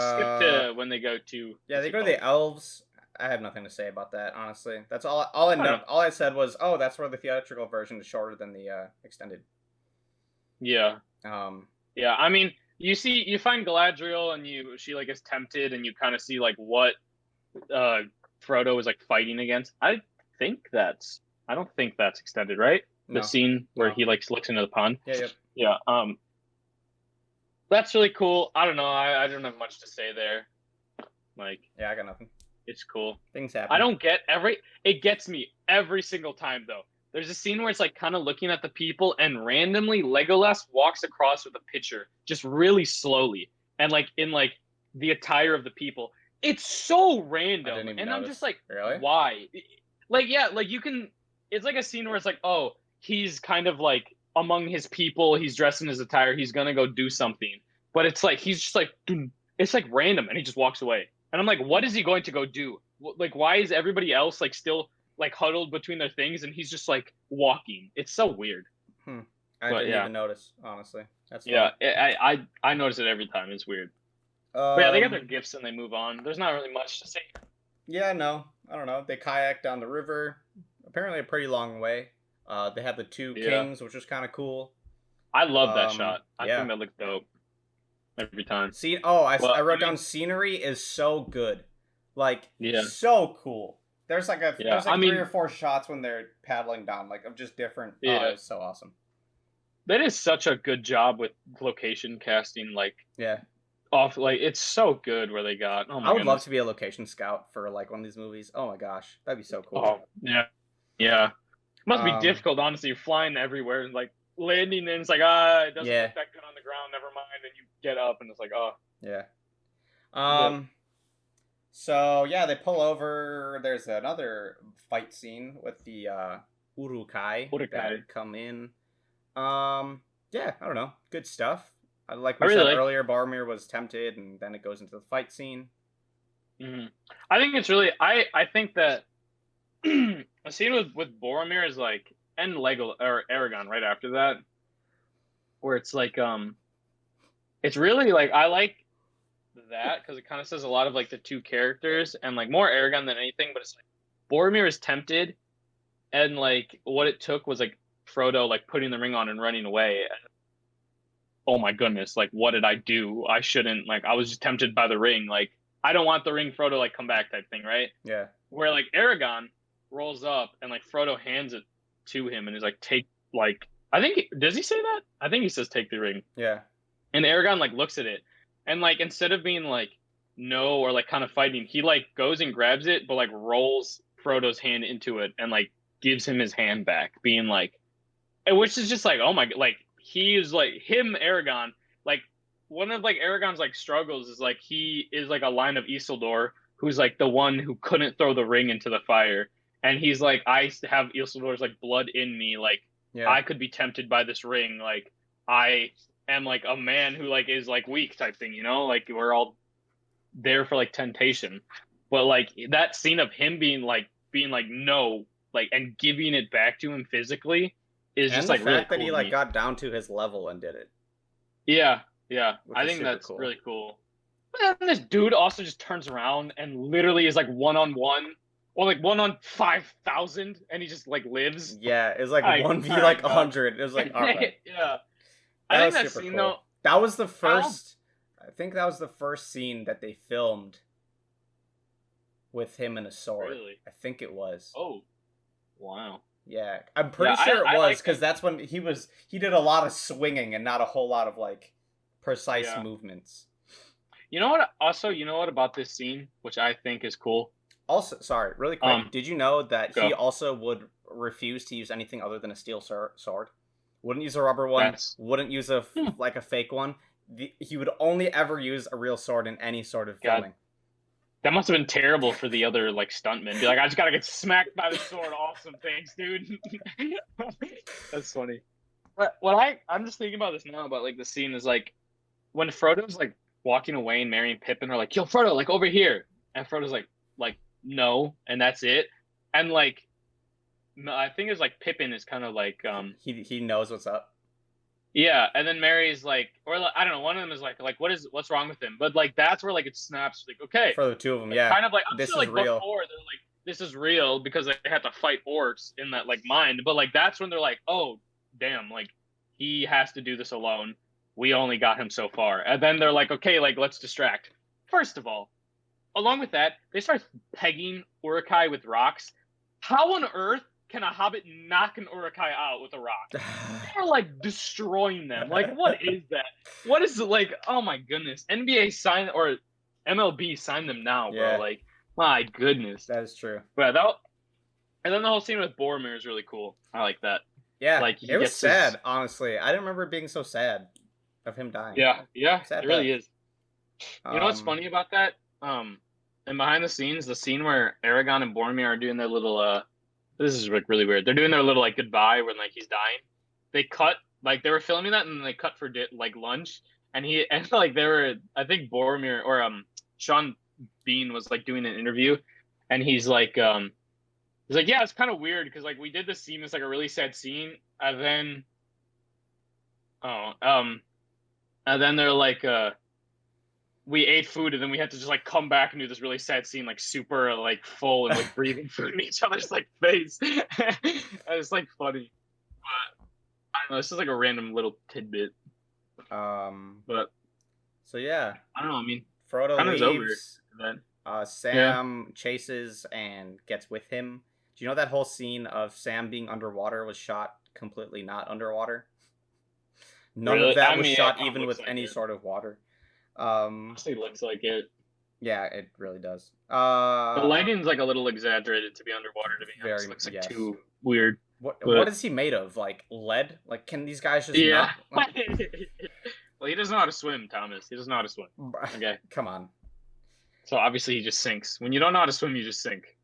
skip to when they go to. Yeah, they go to the elves. I have nothing to say about that, honestly. That's all I know. All I said was, oh, that's where the theatrical version is shorter than the extended. Yeah. Yeah, I mean, you find Galadriel and she like is tempted, and you kind of see like what Frodo is like fighting against. I don't think that's extended, right? The scene where he like looks into the pond. Yeah. That's really cool. I don't know. I don't have much to say there. Like, yeah, I got nothing. It's cool. Things happen. I don't get it gets me every single time though. There's a scene where it's like kind of looking at the people, and randomly Legolas walks across with a pitcher just really slowly, and like in like the attire of the people. It's so random, and I'm just like, really? Why? Like, yeah, like you can. It's like a scene where it's like, oh, he's kind of like among his people. He's dressed in his attire. He's gonna go do something, but it's like he's just like, it's like random, and he just walks away. And I'm like, what is he going to go do? Like, why is everybody else like still like huddled between their things, and he's just like walking? It's so weird. I didn't even notice, honestly. That's funny. Yeah, I notice it every time. It's weird. But yeah, they get their gifts and they move on. There's not really much to say. Yeah, no, I don't know. They kayak down the river. Apparently, a pretty long way. They had the two Yeah. kings, which was kind of cool. I love that shot. I Yeah. think that looks dope every time. I Well, wrote I mean, down scenery is so good, like yeah, so cool. There's yeah. I three or mean, four shots when they're paddling down, like of just different. Oh, yeah. it's so awesome. That is such a good job with location casting. Like Yeah, off, like it's so good where they got. Oh I my would love goodness. to be a location scout for like one of these movies. Oh my gosh, that'd be so cool. Oh yeah, yeah. Must be Um, difficult, honestly. You're flying everywhere and like landing, and it's like it doesn't yeah, look that good on the ground. Never mind. And you get up, and it's like yeah. but So yeah, they pull over. There's another fight scene with the Urukai Urukai. that come in. Yeah, I don't know. Good stuff. Like I we really said like. earlier, Boromir was tempted, and then it goes into the fight scene. Mhm. I think it's really. I think that a scene with Boromir is like and Lego or Aragon right after that, where it's like it's really like I like that because it kind of says a lot of like the two characters and like more Aragon than anything, but it's like Boromir is tempted and like what it took was like Frodo like putting the ring on and running away. Oh my goodness, like what did I do? I shouldn't like I was just tempted by the ring. Like I don't want the ring, Frodo, like come back type thing, right? Yeah, Where like Aragon rolls up and like Frodo hands it to him and is like take like I think does he say that? I think he says take the ring. yeah, And Aragon like looks at it and like instead of being like no or like kind of fighting, he like goes and grabs it, but like rolls Frodo's hand into it and like gives him his hand back, being like, which is just like oh my like he is like him Aragon like one of like Aragon's like struggles is like he is like a line of Isildur who's like the one who couldn't throw the ring into the fire, and he's like I have Isildur's like blood in me, like yeah. I could be tempted by this ring, like I am like a man who like is like weak type thing, you know, like we're all there for like temptation, but like that scene of him being like no like and giving it back to him physically is And just the like really fact that cool he to like me. got down to his level and did it, Yeah, yeah. which I is think super that's cool. really cool. But then this dude also just turns around and literally is like 1-on-1 or like 1-on-5,000 and he just like lives. Yeah, it was like Like, 1v all like right, God. 100. It was like, all right. Yeah. I That think was that super scene cool. though, That was the how first. I think that was the first scene that they filmed with him and a sword. really. I think it was. Oh, wow. Yeah, I'm Yeah, pretty sure it I was like because that. that's when he did a lot of swinging and not a whole lot of like precise Yeah. movements. You know what? Also, you know what about this scene, which I think is cool. Also, sorry, really quick. Did you know that he Go. also would refuse to use anything other than a steel sword? Wouldn't use a rubber one. That's Wouldn't use like a fake one. He would only ever use a real sword in any sort of God. filming. That must have been terrible for the other like stuntmen. Be like, I just gotta get smacked by the sword. Awesome, thanks, dude. That's funny. But I'm just thinking about this now about like the scene is like when Frodo's like walking away and Merry and Pippin are like, "Yo, Frodo, like over here," and Frodo's like no, and that's it. And like I think it's like Pippin is kind of like He knows what's up. yeah, and then Mary's like, or like, I don't know, one of them is like what's wrong with him? But like that's where like it snaps, like okay, For the two of them, it's yeah. kind of like I'm This sure is like real. before they're like this is real because they had to fight orcs in that like mind, but like that's when they're like, oh damn, like he has to do this alone. We only got him so far, and then they're like, okay, like let's distract. First of all, along with that, they start pegging Urukai with rocks. How on earth can a hobbit knock an Urukai out with a rock? They're like destroying them. Like, what is that? What is it like? Oh my goodness! NBA sign or MLB sign them now, bro. Yeah. Like, my goodness. That is true. But that, and then the whole scene with Boromir is really cool. I like that. Yeah, Like, he it was gets sad. his- Honestly, I didn't remember it being so sad of him dying. Yeah, Sad it really death. is. You know what's funny about that? And behind the scenes, the scene where Aragorn and Boromir are doing their little this is like really weird. They're doing their little like goodbye when like he's dying. They cut like they were filming that and then they cut for like lunch and he and like they were I think Boromir or Sean Bean was like doing an interview and he's like yeah, it's kind of weird because like we did this scene, it's like a really sad scene and then and then they're like we ate food and then we had to just like come back and do this really sad scene, like super like full and like breathing food in each other's like face. It's like funny. But I don't know. This is like a random little tidbit. But So yeah, I don't know. I mean, Frodo time is over. leaves. Then Sam chases and gets with him. Do you know that whole scene of Sam being underwater was shot completely not underwater? None Really? of that I was mean, shot it kinda even looks with like any it. sort of water. Honestly, looks like it. Yeah, it really does. The lighting's like a little exagerated to be underwater. To be honest, Very, looks like yes. too weird. What But is he made of? Like lead? Like can these guys just yeah. not? Well, he doesn't know how to swim, Thomas. He doesn't know how to swim. Okay. Come on. So obviously he just sinks. When you don't know how to swim, you just sink.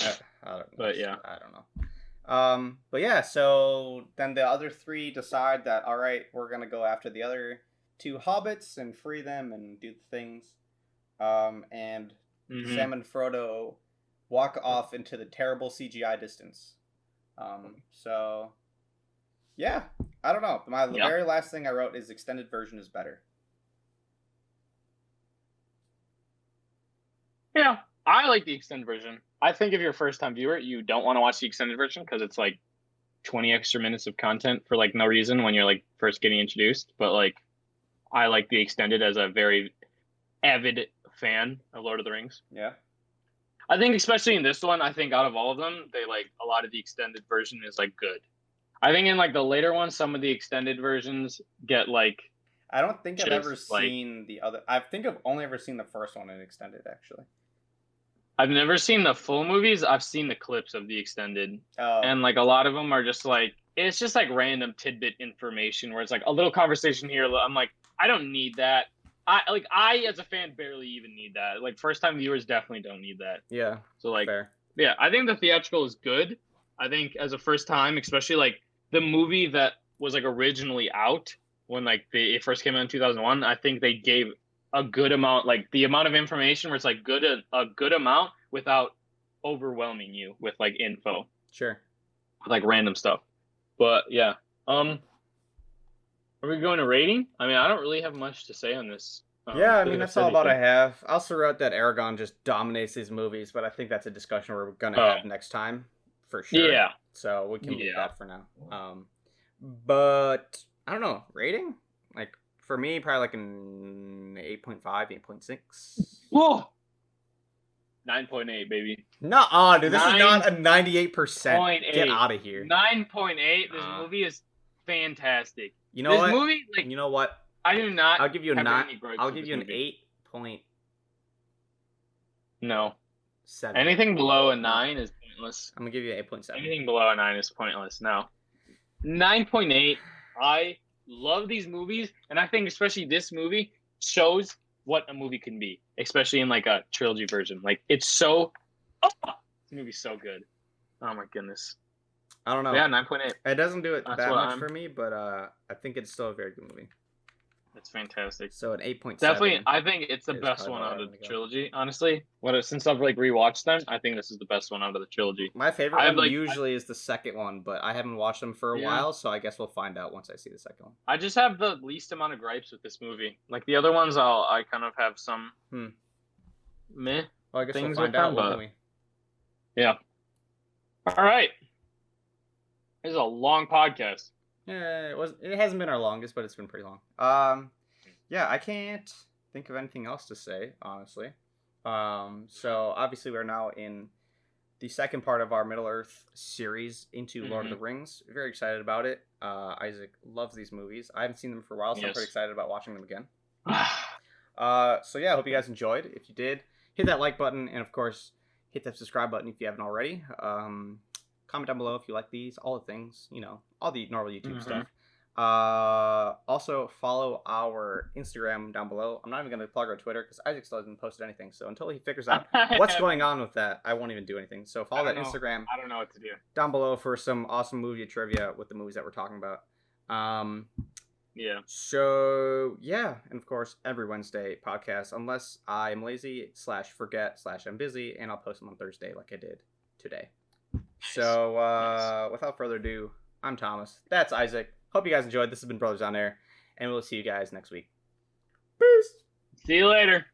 I don't know. But yeah. I don't know. But yeah, so then the other three decide that, all right, we're going to go after the other two hobbits and free them and do the things. And Sam and Frodo walk off into the terrible CGI distance. So yeah, I don't know. The very last thing I wrote is extended version is better. Yeah, I like the extended version. I think if you're a first-time viewer, you don't want to watch the extended version because it's like 20 extra minutes of content for like no reason when you're like first getting introduced. But like, I like the extended as a very avid fan of Lord of the Rings. Yeah. I think especially in this one, I think out of all of them, they like a lot of the extended version is like good. I think in like the later ones, some of the extended versions get like. I don't think I've ever seen the other. I think I've only ever seen the first one in extended, actually. I've never seen the full movies. I've seen the clips of the extended. Oh. And like a lot of them are just like, it's just like random tidbit information where it's like a little conversation here. I'm like, I don't need that. I as a fan barely even need that. Like first time viewers definitely don't need that. Yeah. So like, fair. Yeah, I think the theatrical is good. I think as a first time, especially like the movie that was like originally out when like it first came out in 2001, I think they gave a good amount, like the amount of information where it's like a good amount without overwhelming you with like info. Sure. With like random stuff. But yeah. Are we going to rating? I mean, I don't really have much to say on this. Yeah, I mean, that's all about I have. I also wrote that Aragorn just dominates these movies, but I think that's a discussion we're going to have next time, for sure. Yeah. So we can leave that for now. But, I don't know, rating? Like, for me, probably like an 8.5, 8.6. Whoa! 9.8, baby. No, dude, this is not a 98%. Get out of here. 9.8. This movie is fantastic. You know what? Movie, like, you know what? I do not. I'll give you a 9. I'll give you an 8. No. 7. Anything below a 9 is pointless. I'm gonna give you an 8.7. Anything below a 9 is pointless. No. 9.8. I love these movies, and I think especially this movie shows what a movie can be, especially in like a trilogy version. Like it's so. Oh, this movie's so good. Oh my goodness. I don't know. Yeah, 9.8. It doesn't do it that much for me, but I think it's still a very good movie. It's fantastic. So an 8.7. Definitely, I think it's the best one out of the trilogy. Honestly, since I've like rewatched them, I think this is the best one out of the trilogy. My favorite one usually is the second one, but I haven't watched them for a while, so I guess we'll find out once I see the second one. I just have the least amount of gripes with this movie. Like the other ones, I kind of have some meh. Well, I guess we'll find out, won't we? Yeah. All right. This is a long podcast. Yeah, it hasn't been our longest, but it's been pretty long. Yeah, I can't think of anything else to say, honestly. So obviously we're now in the second part of our Middle-earth series into Lord of the Rings. Very excited about it. Isaac loves these movies. I haven't seen them for a while, so I'm pretty excited about watching them again. So yeah, I hope you guys enjoyed. If you did, hit that like button, and of course, hit that subscribe button if you haven't already. Comment down below if you like these, all the things, all the normal YouTube stuff. Also, follow our Instagram down below. I'm not even going to plug our Twitter because Isaac still hasn't posted anything. So until he figures out what's going on with that, I won't even do anything. So follow that Instagram. I don't know what to do. Down below for some awesome movie trivia with the movies that we're talking about. Yeah. So, yeah. And of course, every Wednesday podcast, unless I'm lazy /forget /I'm busy, and I'll post them on Thursday like I did today. So, without further ado, I'm Thomas. That's Isaac. Hope you guys enjoyed. This has been Brothers on Air, and we'll see you guys next week. Peace! See you later.